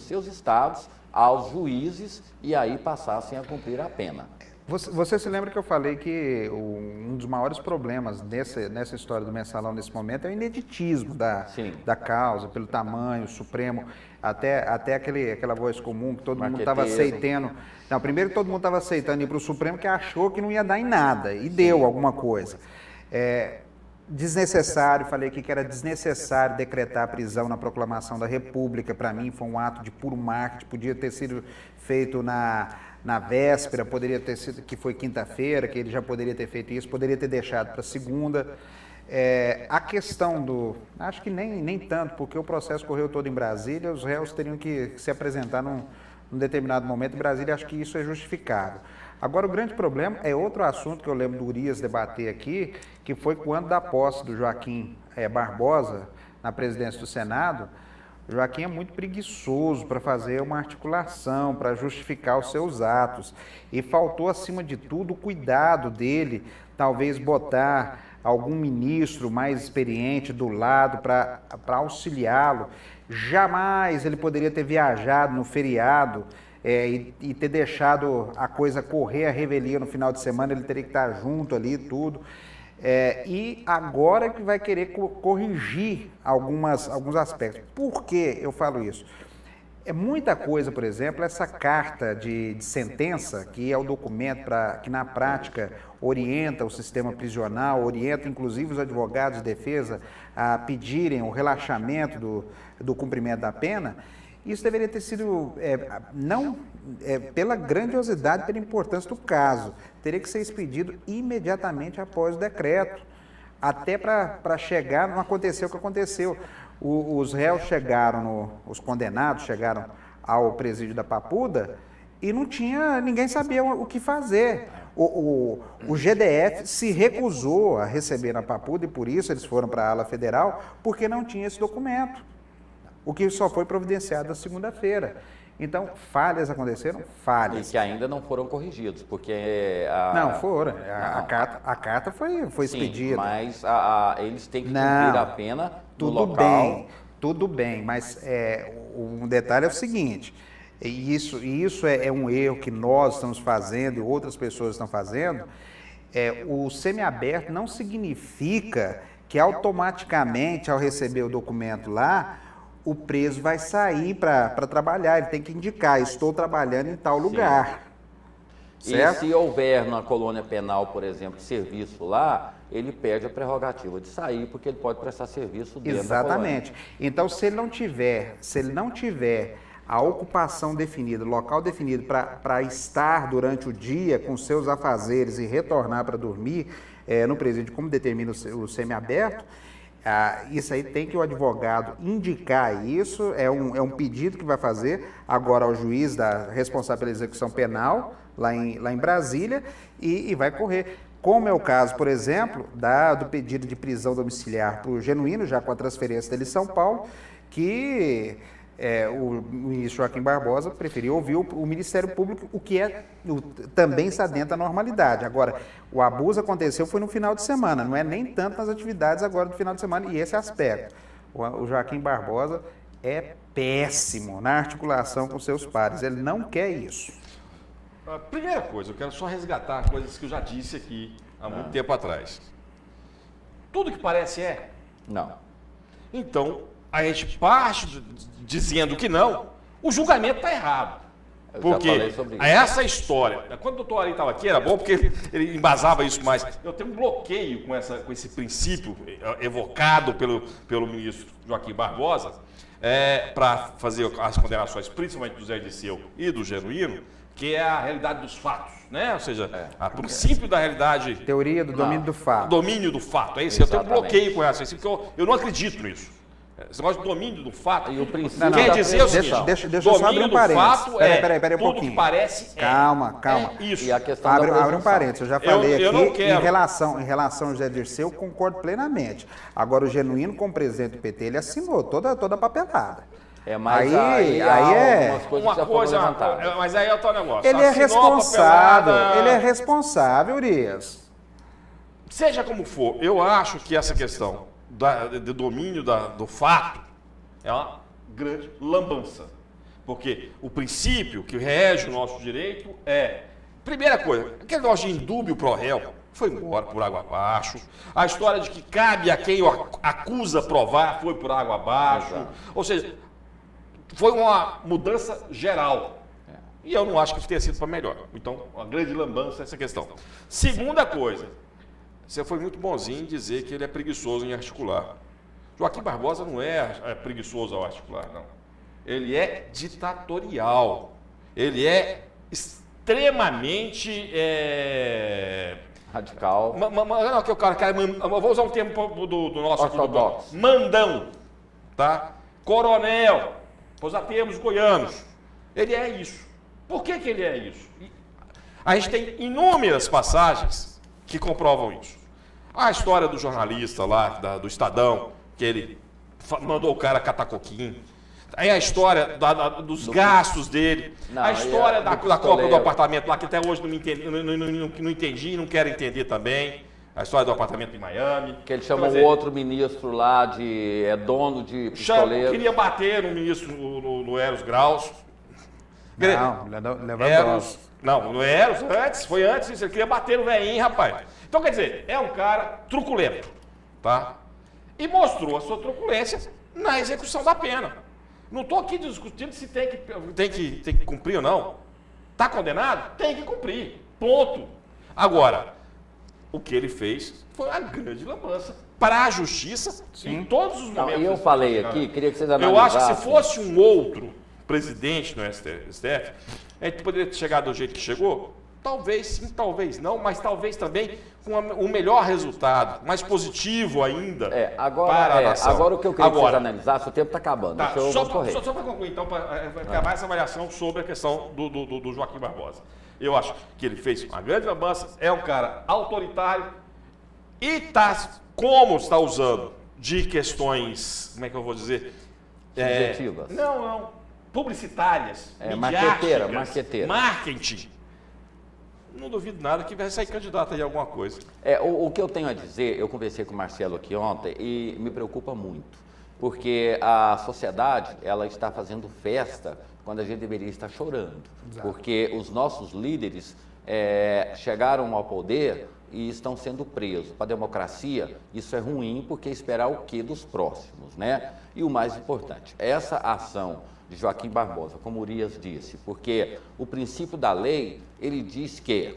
seus estados aos juízes e aí passassem a cumprir a pena. Você se lembra que eu falei que um dos maiores problemas nessa história do Mensalão nesse momento é o ineditismo da causa, pelo tamanho, o Supremo, até aquela voz comum que todo mundo estava aceitando. Não, primeiro todo mundo estava aceitando ir para o Supremo, que achou que não ia dar em nada, e deu alguma coisa. Desnecessário, falei aqui que era desnecessário decretar a prisão na proclamação da República. Para mim foi um ato de puro marketing, podia ter sido feito na véspera, poderia ter sido, que foi quinta-feira, que ele já poderia ter feito isso, poderia ter deixado para segunda. A questão acho que nem tanto, porque o processo correu todo em Brasília, os réus teriam que se apresentar num determinado momento em Brasília, acho que isso é justificável. Agora, o grande problema é outro assunto que eu lembro do Urias debater aqui, que foi quando da posse do Joaquim Barbosa na presidência do Senado. O Joaquim é muito preguiçoso para fazer uma articulação, para justificar os seus atos. E faltou, acima de tudo, o cuidado dele, talvez botar algum ministro mais experiente do lado para auxiliá-lo. Jamais ele poderia ter viajado no feriado e ter deixado a coisa correr, a revelia no final de semana, ele teria que estar junto ali, tudo. E agora que vai querer corrigir alguns aspectos. Por que eu falo isso? É muita coisa, por exemplo, essa carta de sentença, que é o documento que na prática orienta o sistema prisional, orienta inclusive os advogados de defesa a pedirem o relaxamento do cumprimento da pena. Isso deveria ter sido, pela grandiosidade, pela importância do caso, teria que ser expedido imediatamente após o decreto, até para chegar, não aconteceu o que aconteceu. Os réus os condenados chegaram ao presídio da Papuda e ninguém sabia o que fazer. O GDF se recusou a receber na Papuda e por isso eles foram para a ala federal, porque não tinha esse documento, o que só foi providenciado na segunda-feira. Então, falhas aconteceram? E Falhas. que ainda não foram corrigidos, porque... Não, foram. A Não. carta foi Sim, expedida. mas eles têm que cumprir Não, a pena no Tudo local. tudo bem, mas um detalhe é o seguinte, e isso é um erro que nós estamos fazendo e outras pessoas estão fazendo, o semiaberto não significa que automaticamente, ao receber o documento lá, o preso vai sair para trabalhar, ele tem que indicar, estou trabalhando em tal lugar. Certo? E se houver na colônia penal, por exemplo, serviço lá, ele perde a prerrogativa de sair, porque ele pode prestar serviço dentro da colônia. Exatamente. Então, se ele não tiver a ocupação definida, local definido para estar durante o dia com seus afazeres e retornar para dormir no presídio, como determina o semiaberto, isso aí tem que o advogado indicar isso, é um pedido que vai fazer agora ao juiz da responsável pela execução penal, lá em Brasília, e vai correr. Como é o caso, por exemplo, do pedido de prisão domiciliar para o Genuíno, já com a transferência dele em São Paulo, que o ministro Joaquim Barbosa preferiu ouvir o Ministério Público, o que também está dentro da normalidade. Agora, o abuso aconteceu foi no final de semana, não é nem tanto nas atividades agora do final de semana, e esse aspecto. O Joaquim Barbosa é péssimo na articulação com seus pares, ele não quer isso. A primeira coisa, eu quero só resgatar coisas que eu já disse aqui há muito tempo atrás. Tudo que parece é. Não. Então, a gente parte dizendo que não, o julgamento está errado. Eu já Porque falei sobre isso. essa história, quando o doutor Ari estava aqui, era bom porque ele embasava isso mais. Eu tenho um bloqueio com esse princípio evocado pelo ministro Joaquim Barbosa, para fazer as condenações, principalmente do Zé Dirceu e do Genuíno, que é a realidade dos fatos, né? Ou seja, o princípio da realidade... Teoria do domínio do fato. Domínio do fato, é isso. Eu tenho um Exatamente. bloqueio com essa, porque eu não acredito nisso. Esse negócio de domínio do fato E o princípio quer da dizer o presunção. seguinte, Deixa eu só abrir domínio um do parênteses. fato Peraí, um tudo pouquinho. que parece Calma. é isso. E a questão Abre da um presunção. parênteses, eu já falei Eu não aqui, quero. em relação ao José Dirceu, eu concordo plenamente. Agora, o Genuíno, como presidente do PT, ele assinou toda a papelada. Mas Aí há é... algumas coisas Uma que já coisa, foram levantadas. mas aí é o tal negócio. Ele é Assinou a papelada. responsável, Urias. Seja como for, eu acho que essa questão do domínio do fato é uma grande lambança. Porque o princípio que rege o nosso direito é, primeira coisa, aquele negócio de indúbio pro réu foi embora por água abaixo. A história de que cabe a quem o acusa provar foi por água abaixo. Exato. Ou seja, foi uma mudança geral. E eu não acho que tenha sido para melhor. Então, uma grande lambança essa questão. Segunda coisa, você foi muito bonzinho em dizer que ele é preguiçoso em articular. Joaquim Barbosa não é preguiçoso ao articular, não. Ele é ditatorial. Ele é extremamente... Radical. Não, que o cara vou usar um termo do nosso aqui, Ortodoxo. mandão, tá? Coronel, para usar termos goianos. Ele é isso. Por que ele é isso? A gente tem inúmeras passagens que comprovam isso. A história do jornalista lá, do Estadão, que ele mandou o cara catar coquinho. Aí a história dos gastos dele. Não, a história da compra do pistoleiro. apartamento lá, que até hoje não entendi e não quero entender também. A história do apartamento em Miami. Que ele chamou Quer dizer, o outro ministro lá de... dono de pistoleiro. queria bater no ministro, no Eros Graus. Não, Lewandowski. Não, no Eros, foi antes isso. Ele queria bater no velhinho, rapaz. Então, quer dizer, é um cara truculento, tá? E mostrou a sua truculência na execução da pena. Não estou aqui discutindo se tem que cumprir ou não. Está condenado? Tem que cumprir. Ponto. Agora, o que ele fez foi uma grande lambança para a justiça em todos os momentos. E eu falei aqui, queria que vocês analisassem. Eu acho que se fosse um outro presidente no STF, a gente poderia ter chegado do jeito que chegou? Talvez sim, talvez não, mas talvez também com um melhor resultado, mais positivo ainda para a nação. Agora o que eu queria que vocês analisassem, o tempo está acabando. Tá, Deixa eu só correr. para concluir, então, para acabar essa avaliação sobre a questão do Joaquim Barbosa. Eu acho que ele fez uma grande lambança, é um cara autoritário e como está usando de questões, como é que eu vou dizer? Subjetivas. Não. publicitárias, marqueteira, midiáticas, marqueteira. marketing. Não duvido nada que vai sair candidato aí a alguma coisa. O que eu tenho a dizer, eu conversei com o Marcelo aqui ontem e me preocupa muito, porque a sociedade, ela está fazendo festa quando a gente deveria estar chorando, porque os nossos líderes chegaram ao poder e estão sendo presos. Para a democracia, isso é ruim, porque esperar o quê dos próximos, né? E o mais importante, essa ação de Joaquim Barbosa, como Urias disse, porque o princípio da lei, ele diz que,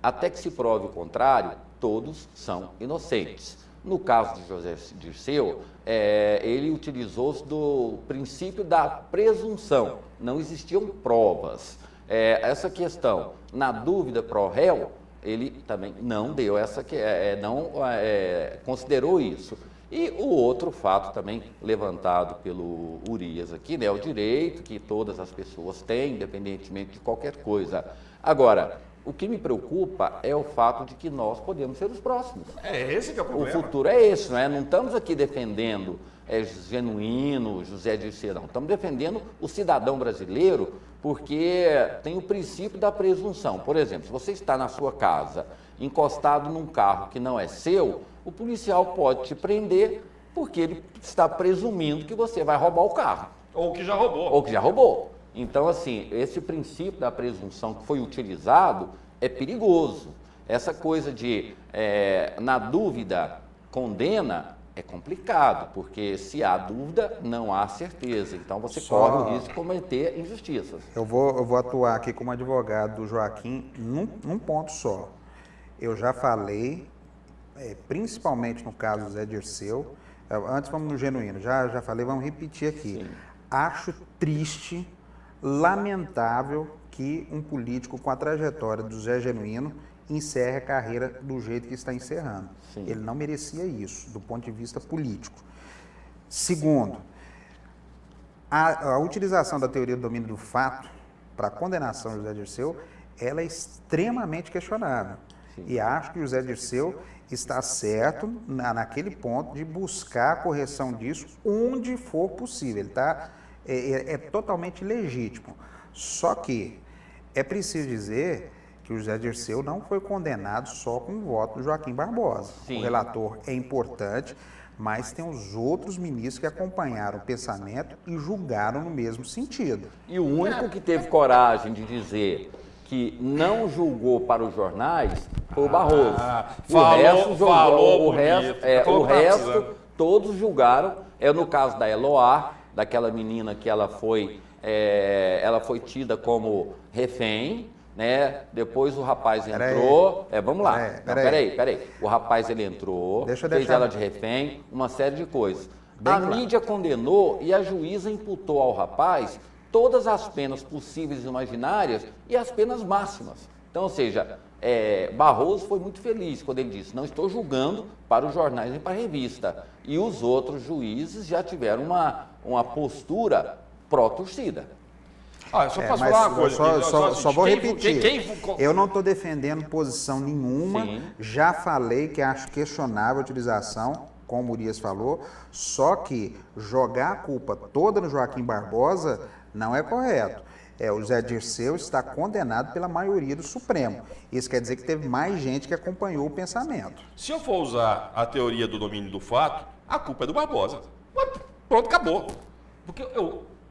até que se prove o contrário, todos são inocentes. No caso de José Dirceu, ele utilizou-se do princípio da presunção, não existiam provas. Essa questão, na dúvida pro réu, ele também não deu considerou isso. E o outro fato também levantado pelo Urias aqui, né, o direito que todas as pessoas têm, independentemente de qualquer coisa. Agora, o que me preocupa é o fato de que nós podemos ser os próximos. Esse que é o problema. O futuro é esse, não é? Não estamos aqui defendendo Genuíno, José Dirceu, não. Estamos defendendo o cidadão brasileiro, porque tem o princípio da presunção. Por exemplo, se você está na sua casa, encostado num carro que não é seu, o policial pode te prender porque ele está presumindo que você vai roubar o carro. Ou que já roubou. Então, assim, esse princípio da presunção que foi utilizado é perigoso. Essa coisa de, na dúvida, condena, é complicado, porque se há dúvida, não há certeza. Então, você corre o risco de cometer injustiças. Eu vou atuar aqui como advogado do Joaquim num ponto só. Eu já falei, principalmente no caso do Zé Dirceu, antes vamos no Genuíno, já falei, vamos repetir aqui. Sim. Acho triste, lamentável que um político com a trajetória do Zé Genuíno encerre a carreira do jeito que está encerrando. Sim. Ele não merecia isso, do ponto de vista político. Segundo, a utilização da teoria do domínio do fato para a condenação de José Dirceu, ela é extremamente questionável. Sim. E acho que o José Dirceu está certo naquele ponto de buscar a correção disso onde for possível. Ele é totalmente legítimo. Só que é preciso dizer que o José Dirceu não foi condenado só com o voto do Joaquim Barbosa. Sim. O relator é importante, mas tem os outros ministros que acompanharam o pensamento e julgaram no mesmo sentido. E o único que teve coragem de dizer que não julgou para os jornais foi o Barroso. O resto, todos julgaram. No caso da Eloá, daquela menina que ela foi tida como refém, né? Depois o rapaz entrou. Vamos lá. Peraí. O rapaz ele entrou, fez ela de refém, uma série de coisas. A mídia condenou e a juíza imputou ao rapaz todas as penas possíveis e imaginárias e as penas máximas. Então, ou seja, Barroso foi muito feliz quando ele disse: não estou julgando para os jornais nem para a revista. E os outros juízes já tiveram uma postura pró-torcida. Eu só posso falar uma coisa. Só vou repetir. Eu não estou defendendo posição nenhuma. Sim. Já falei que acho questionável a utilização, como o Urias falou, só que jogar a culpa toda no Joaquim Barbosa não é correto. O Zé Dirceu está condenado pela maioria do Supremo. Isso quer dizer que teve mais gente que acompanhou o pensamento. Se eu for usar a teoria do domínio do fato, a culpa é do Barbosa. Pronto, acabou. Porque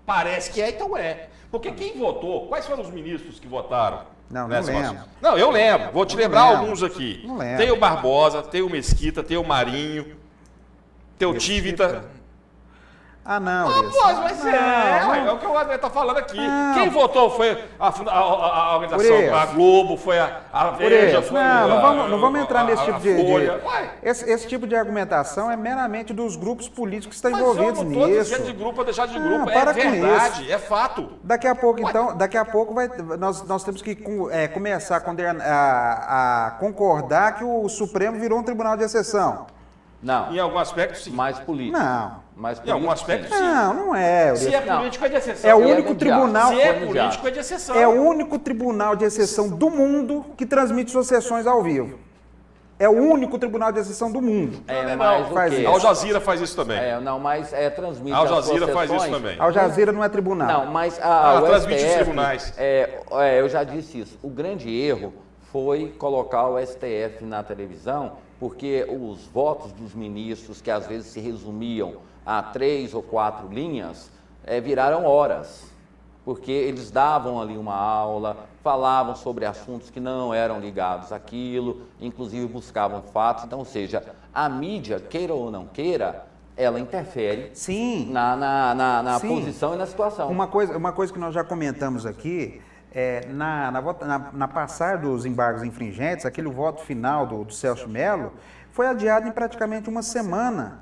parece que então é. Porque quem votou, quais foram os ministros que votaram? Não lembro. Não, eu lembro. Vou te lembrar alguns aqui. Não lembro. Tem o Barbosa, tem o Mesquita, tem o Marinho, tem o Tivita. Não, mas é o que o André está falando aqui. Quem votou foi a organização, a Globo, foi a Veja, foi não vamos entrar nesse tipo de... Folha. Esse tipo de argumentação é meramente dos grupos políticos que estão Mas envolvidos nisso. Todos de grupo ou deixar de grupo, para é verdade, é fato. Daqui a pouco, nós temos que começar a concordar que o Supremo virou um tribunal de exceção. Não. Em algum aspecto, sim. Mais político. Não. Em algum aspecto, sim. Não é. Se é político, é de exceção. É o único tribunal... Se é político, é de exceção. É o único tribunal de exceção do mundo que transmite suas sessões ao vivo. É o único tribunal de exceção do mundo. Mas faz o quê? isso. A Al Jazeera faz isso também. Não, mas transmite A Al as suas Jazeera faz isso sessões. também. Al Jazeera não é tribunal. Não, mas o transmite os STF, tribunais. eu já disse isso. O grande erro foi colocar o STF na televisão, porque os votos dos ministros, que às vezes se resumiam a 3 ou 4 linhas, viraram horas. Porque eles davam ali uma aula, falavam sobre assuntos que não eram ligados àquilo, inclusive buscavam fatos. Então, ou seja, a mídia, queira ou não queira, ela interfere Sim. na Sim. posição e na situação. Uma coisa que nós já comentamos aqui, na passar dos embargos infringentes, aquele voto final do Celso Mello foi adiado em praticamente uma semana.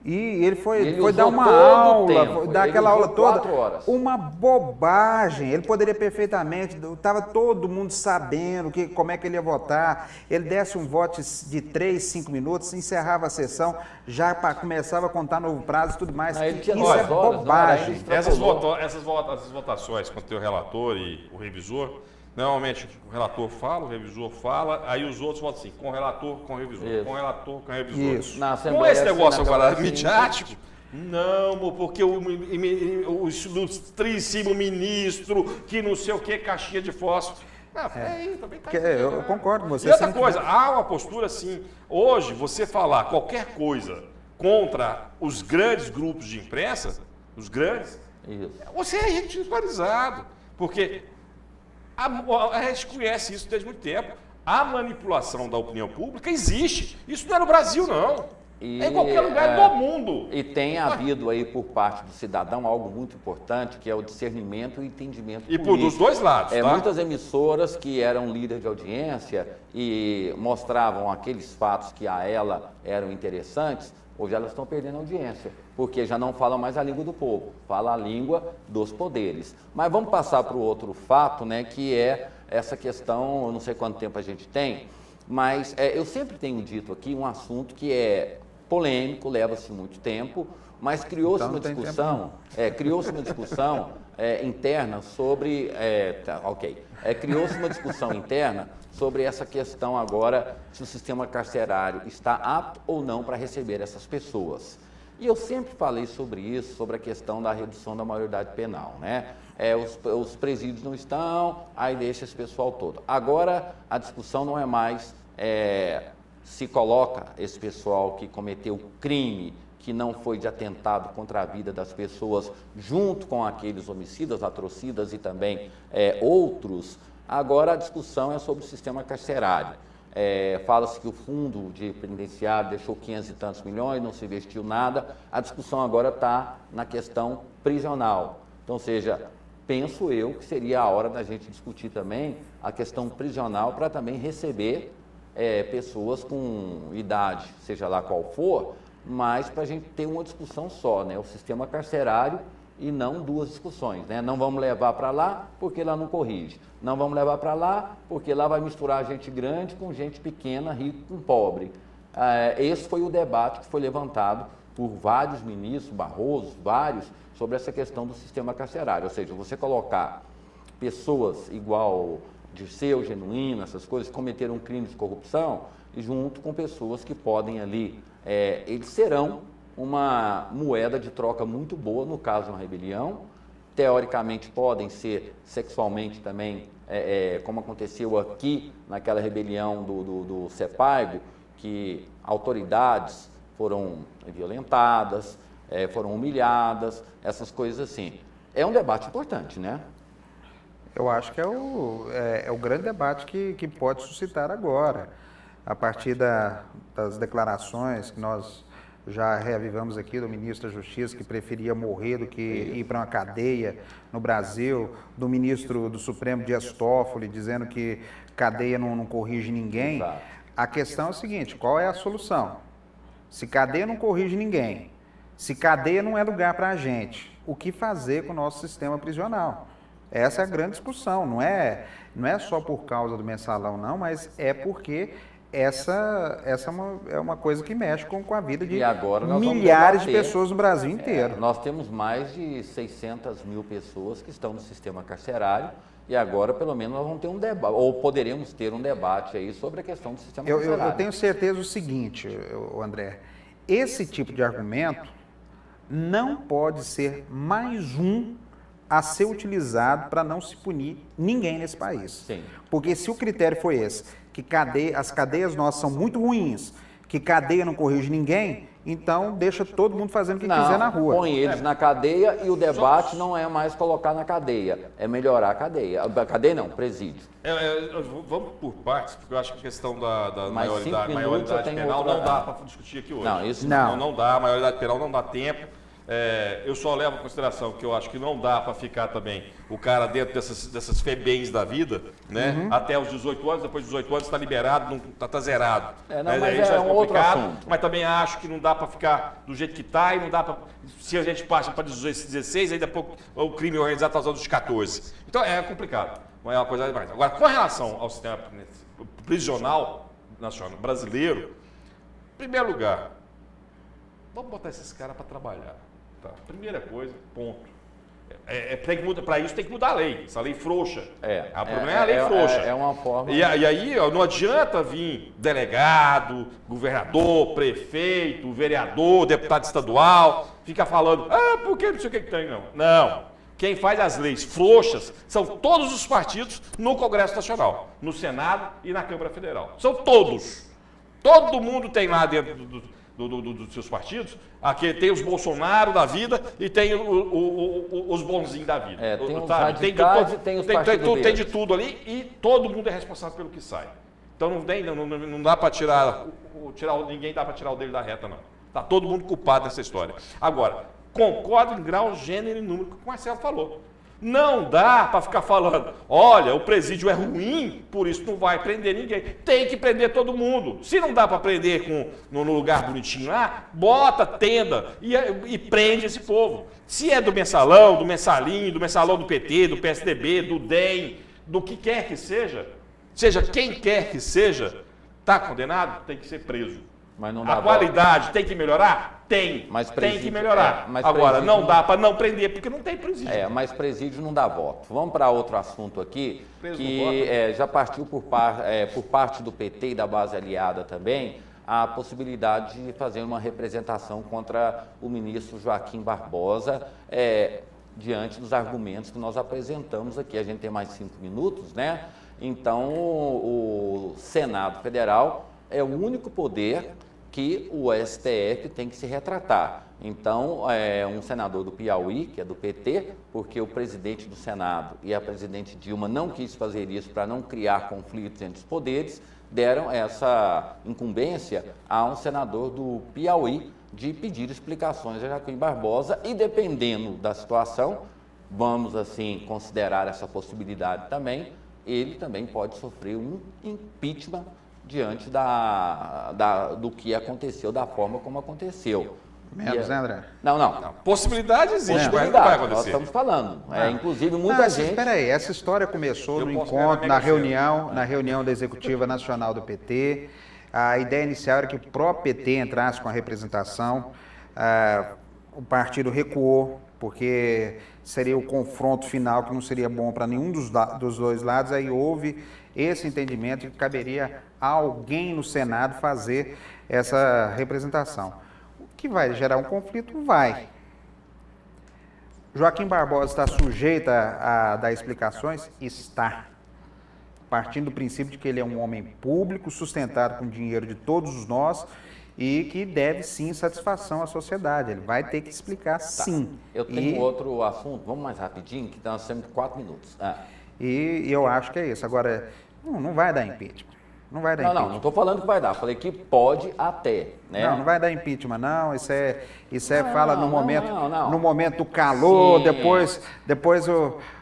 E ele foi dar uma aula, dar aquela aula toda. 4 horas. Uma bobagem. Ele poderia perfeitamente, estava todo mundo sabendo como é que ele ia votar. Ele desse um voto de 3, 5 minutos, encerrava a sessão, já começava a contar novo prazo e tudo mais. Ele tinha Isso 2 é horas, bobagem. Essas votações, quando tem o relator e o revisor, normalmente o relator fala, o revisor fala, aí os outros votam assim, com o relator, com o revisor, Isso. com o relator, com o revisor. Isso. Na Com Assembleia, esse negócio na agora Câmara, midiático, não, porque o ilustríssimo ministro, que não sei o que, caixinha de fósforo. Peraí, também tá Eu concordo com você. E outra sim. coisa, há uma postura assim, hoje você falar qualquer coisa contra os grandes grupos de imprensa, os grandes, Isso. você é ridicularizado, porque a gente conhece isso desde muito tempo. A manipulação da opinião pública existe. Isso não é no Brasil, não. É em qualquer lugar do mundo. E tem havido aí por parte do cidadão algo muito importante, que é o discernimento e o entendimento E político. dos dois lados, tá? Muitas emissoras que eram líderes de audiência e mostravam aqueles fatos que a ela eram interessantes, hoje elas estão perdendo audiência, porque já não falam mais a língua do povo, fala a língua dos poderes. Mas vamos passar para o outro fato, né, que é essa questão, eu não sei quanto tempo a gente tem, mas eu sempre tenho dito aqui um assunto que é polêmico, leva-se muito tempo, mas criou-se Então, uma não tem discussão, interna sobre, criou-se uma discussão interna sobre essa questão agora, se o sistema carcerário está apto ou não para receber essas pessoas. E eu sempre falei sobre isso, sobre a questão da redução da maioridade penal, né? Os presídios não estão, aí deixa esse pessoal todo. Agora, a discussão não é mais se coloca esse pessoal que cometeu crime, que não foi de atentado contra a vida das pessoas, junto com aqueles homicidas, atrocidas e também outros. Agora a discussão é sobre o sistema carcerário. Fala-se que o fundo de penitenciário deixou 500 e tantos milhões, não se investiu nada. A discussão agora está na questão prisional. Então, ou seja, penso eu que seria a hora da gente discutir também a questão prisional para também receber pessoas com idade, seja lá qual for, mas para a gente ter uma discussão só, né? O sistema carcerário e não 2 discussões, né? Não vamos levar para lá porque lá não corrige. Não vamos levar para lá porque lá vai misturar gente grande com gente pequena, rico com pobre. Esse foi o debate que foi levantado por vários ministros, Barroso, vários, sobre essa questão do sistema carcerário. Ou seja, você colocar pessoas igual Dirceu, Genuíno, essas coisas, que cometeram crimes de corrupção, junto com pessoas que podem ali, eles serão uma moeda de troca muito boa no caso de uma rebelião. Teoricamente podem ser sexualmente também, como aconteceu aqui naquela rebelião do Sepaigo, que autoridades foram violentadas, foram humilhadas, essas coisas assim. É um debate importante, né? Eu acho que é o grande debate que pode suscitar agora, a partir das declarações que nós já reavivamos aqui do ministro da Justiça, que preferia morrer do que ir para uma cadeia no Brasil, do ministro do Supremo, Dias Toffoli, dizendo que cadeia não corrige ninguém. Exato. A questão é a seguinte, qual é a solução? Se cadeia não corrige ninguém, se cadeia não é lugar para a gente, o que fazer com o nosso sistema prisional? Essa é a grande discussão, não é só por causa do mensalão não, mas é porque essa é uma coisa que mexe com a vida de E agora nós vamos milhares de debater. pessoas no Brasil inteiro. Nós temos mais de 600 mil pessoas que estão no sistema carcerário e agora, pelo menos, nós vamos ter um debate, ou poderemos ter um debate aí sobre a questão do sistema carcerário. Eu tenho certeza do seguinte, André, esse tipo de argumento não pode ser mais um a ser utilizado para não se punir ninguém nesse país. Sim. Porque se o critério foi esse, que as cadeias nossas são muito ruins, que cadeia não corrige ninguém, então deixa todo mundo fazendo o que quiser na rua. Põe eles na cadeia e o debate não é mais colocar na cadeia, é melhorar a cadeia. A cadeia não, presídio. Vamos por partes, porque eu acho que a questão da Mais 5 minutos, eu maioridade tenho penal outra- não dá para discutir aqui hoje. Não, isso não dá, a maioridade penal não dá tempo. Eu só levo em consideração que eu acho que não dá para ficar também o cara dentro dessas FEBEMs da vida, né? Até os 18 anos, depois dos 18 anos está liberado, tá zerado. Mas Isso é um outro complicado, assunto. mas também acho que não dá para ficar do jeito que está e não dá para... Se a gente passa para 16, aí depois o crime organizado está usando os 14. Então é complicado, não é uma coisa demais. Agora, com relação ao sistema prisional nacional brasileiro, em primeiro lugar, vamos botar esses caras para trabalhar. Tá? Primeira coisa, ponto. Para isso tem que mudar a lei, essa lei frouxa. O problema é a lei frouxa. É uma forma... E aí ó, não adianta vir delegado, governador, prefeito, vereador, deputado estadual, ficar falando, porque não sei o que tem, não. Não. Quem faz as leis frouxas são todos os partidos no Congresso Nacional, no Senado e na Câmara Federal. São todos. Todo mundo tem lá dentro dos seus partidos, aqui tem os Bolsonaro da vida e tem os bonzinhos da vida. Tem os radicais e tem os partidos tem de tudo ali e todo mundo é responsável pelo que sai. Então não dá para ninguém dá para tirar o dele da reta, não. Tá todo mundo culpado nessa história. Agora, concordo em grau, gênero e número com o que o Marcelo falou. Não dá para ficar falando, olha, o presídio é ruim, por isso não vai prender ninguém. Tem que prender todo mundo. Se não dá para prender no lugar bonitinho lá, bota tenda e prende esse povo. Se é do mensalão, do mensalinho, do mensalão do PT, do PSDB, do DEM, do que quer que seja quem quer que seja, está condenado, tem que ser preso. Mas não dá a qualidade tem que melhorar? Tem. Mas tem que melhorar. mas agora, presídio não dá para não prender, porque não tem presídio. Mas presídio não dá voto. Vamos para outro assunto aqui, Preso que já partiu por parte do PT e da base aliada também, a possibilidade de fazer uma representação contra o ministro Joaquim Barbosa, diante dos argumentos que nós apresentamos aqui. A gente tem mais 5 minutos, né? Então, o Senado Federal é o único poder que o STF tem que se retratar. Então, um senador do Piauí, que é do PT, porque o presidente do Senado e a presidente Dilma não quis fazer isso para não criar conflitos entre os poderes, deram essa incumbência a um senador do Piauí de pedir explicações a Joaquim Barbosa e, dependendo da situação, vamos assim considerar essa possibilidade também, ele também pode sofrer um impeachment diante do que aconteceu, da forma como aconteceu. Menos, né, André? Não. Possibilidade existe, mas não vai acontecer. Nós estamos falando. Inclusive, muita gente... Espera aí, essa história começou no encontro, na reunião da Executiva Nacional do PT. A ideia inicial era que o próprio PT entrasse com a representação. O partido recuou, porque seria o confronto final que não seria bom para nenhum dos dois lados. Aí houve esse entendimento que caberia a alguém no Senado fazer essa representação. O que vai gerar um conflito? Vai. Joaquim Barbosa está sujeito a dar explicações? Está. Partindo do princípio de que ele é um homem público, sustentado com dinheiro de todos nós e que deve sim satisfação à sociedade. Ele vai ter que explicar sim. Eu tenho outro assunto, vamos mais rapidinho, que nós temos 4 minutos. E eu acho que é isso. Agora, não vai dar impeachment. Não vai dar impeachment. Não estou falando que vai dar, falei que pode até. Né? Não vai dar impeachment, não. Isso é fala no momento do calor, Sim. depois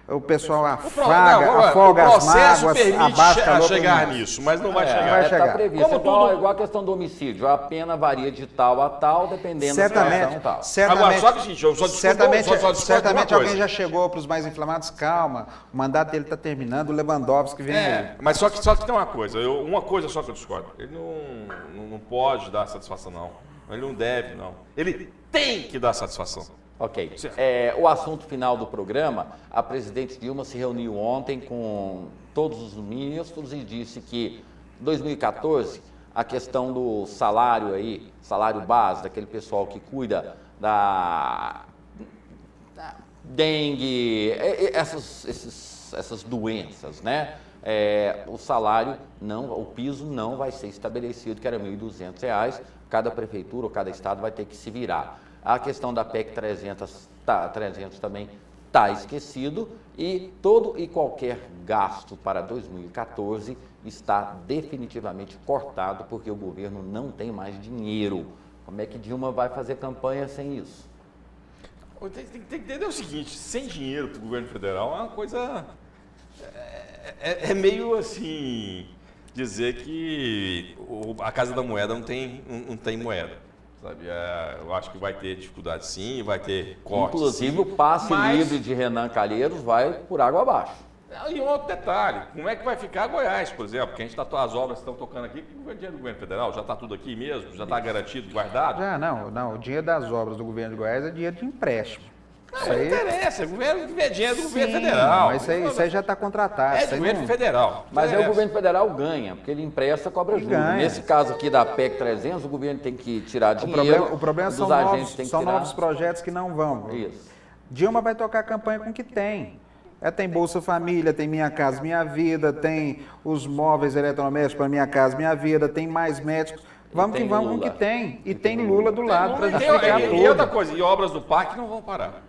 o pessoal Não, afoga o as processo mágoas, permite abaixa a chegar opinião. nisso, mas não vai vai chegar. chegar. Está previsto. Como Igual, tudo- igual a questão do homicídio. A pena varia de tal a tal, dependendo da Certamente, situação tal. Agora, só que, gente, eu só discordo certamente, só discordo certamente de uma alguém coisa. já chegou para os mais inflamados, calma, o mandato dele está terminando, o Lewandowski vem aí. Mas só que tem uma coisa, uma coisa só que eu discordo. Ele não pode dar satisfação, não. Ele não deve, não. Ele tem que dar satisfação. Ok. O assunto final do programa, a presidente Dilma se reuniu ontem com todos os ministros e disse que em 2014 a questão do salário aí, salário base, daquele pessoal que cuida da dengue, essas doenças, né? O salário, o piso não vai ser estabelecido, que era R$ 1.200, cada prefeitura ou cada estado vai ter que se virar. A questão da PEC 300 também está esquecido e todo e qualquer gasto para 2014 está definitivamente cortado porque o governo não tem mais dinheiro. Como é que Dilma vai fazer campanha sem isso? Tem que entender o seguinte, sem dinheiro para o governo federal é uma coisa... É meio assim, dizer que a Casa da Moeda não tem moeda. Sabe? Eu acho que vai ter dificuldade sim, vai ter cortes. Inclusive sim, o passe mas- livre de Renan Calheiros vai por água abaixo. E um outro detalhe, como é que vai ficar Goiás, por exemplo? Que a gente as obras estão tocando aqui, que o dinheiro do governo federal já está tudo aqui mesmo, já está garantido, guardado? Já não, o dinheiro das obras do governo de Goiás é dinheiro de empréstimo. Não interessa, o governo é dinheiro do governo federal. Mas isso aí já está contratado. É isso do aí governo não- federal. Mas aí Interessa. o governo federal ganha, porque ele empresta, cobra juros. Ganha. Nesse caso aqui da PEC 300, o governo tem que tirar O dinheiro. problema dos são, agentes tem que são tirar. novos projetos que não vão. Isso. Dilma vai tocar a campanha com o que tem. Tem Bolsa Família, tem Minha Casa Minha Vida, tem os móveis eletrodomésticos para Minha Casa Minha Vida, tem mais médicos. Vamos tem que vamos com o Lula. que tem. E tem Lula do lado para E justificar e outra tudo. coisa, e obras do parque não vão parar.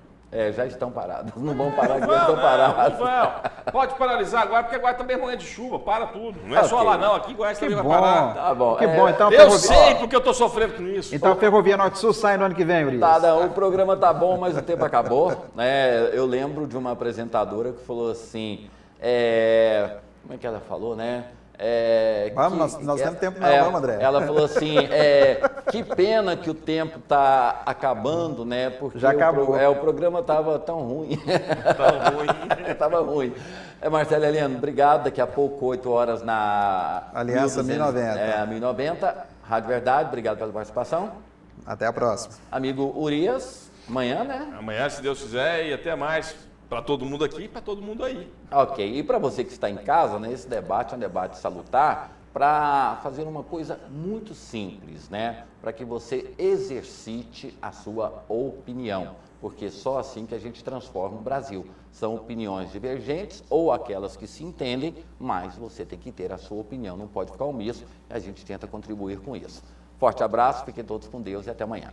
Já estão parados. Não vão parar aqui, estão parados. Não. Pode paralisar agora, porque agora também é manhã de chuva, para tudo. Não é só Ok. lá não, aqui em Goiás Que também bom. vai parar. Tá bom. Que bom, então a Eu ferrovia- sei porque eu estou sofrendo com isso. Então a Ferrovia Norte-Sul sai no ano que vem, Urias. O programa tá bom, mas o tempo acabou. Eu lembro de uma apresentadora que falou assim, como é que ela falou, né? Vamos, nós temos tempo não, vamos, André. Ela falou assim, que pena que o tempo tá acabando, né? Porque Já acabou. o programa tava tão ruim. Tá ruim. Tava ruim. Marcelo Heleno, obrigado. Daqui a pouco, 8 horas na Aliança 1090. A 1090. Rádio Verdade, obrigado pela participação. Até a próxima. Amigo Urias, amanhã, né? Amanhã, se Deus quiser, e até mais. Para todo mundo aqui e para todo mundo aí. Ok, e para você que está em casa, né, esse debate é um debate salutar para fazer uma coisa muito simples, né? Para que você exercite a sua opinião, porque só assim que a gente transforma o Brasil. São opiniões divergentes ou aquelas que se entendem, mas você tem que ter a sua opinião, não pode ficar omisso, e a gente tenta contribuir com isso. Forte abraço, fiquem todos com Deus e até amanhã.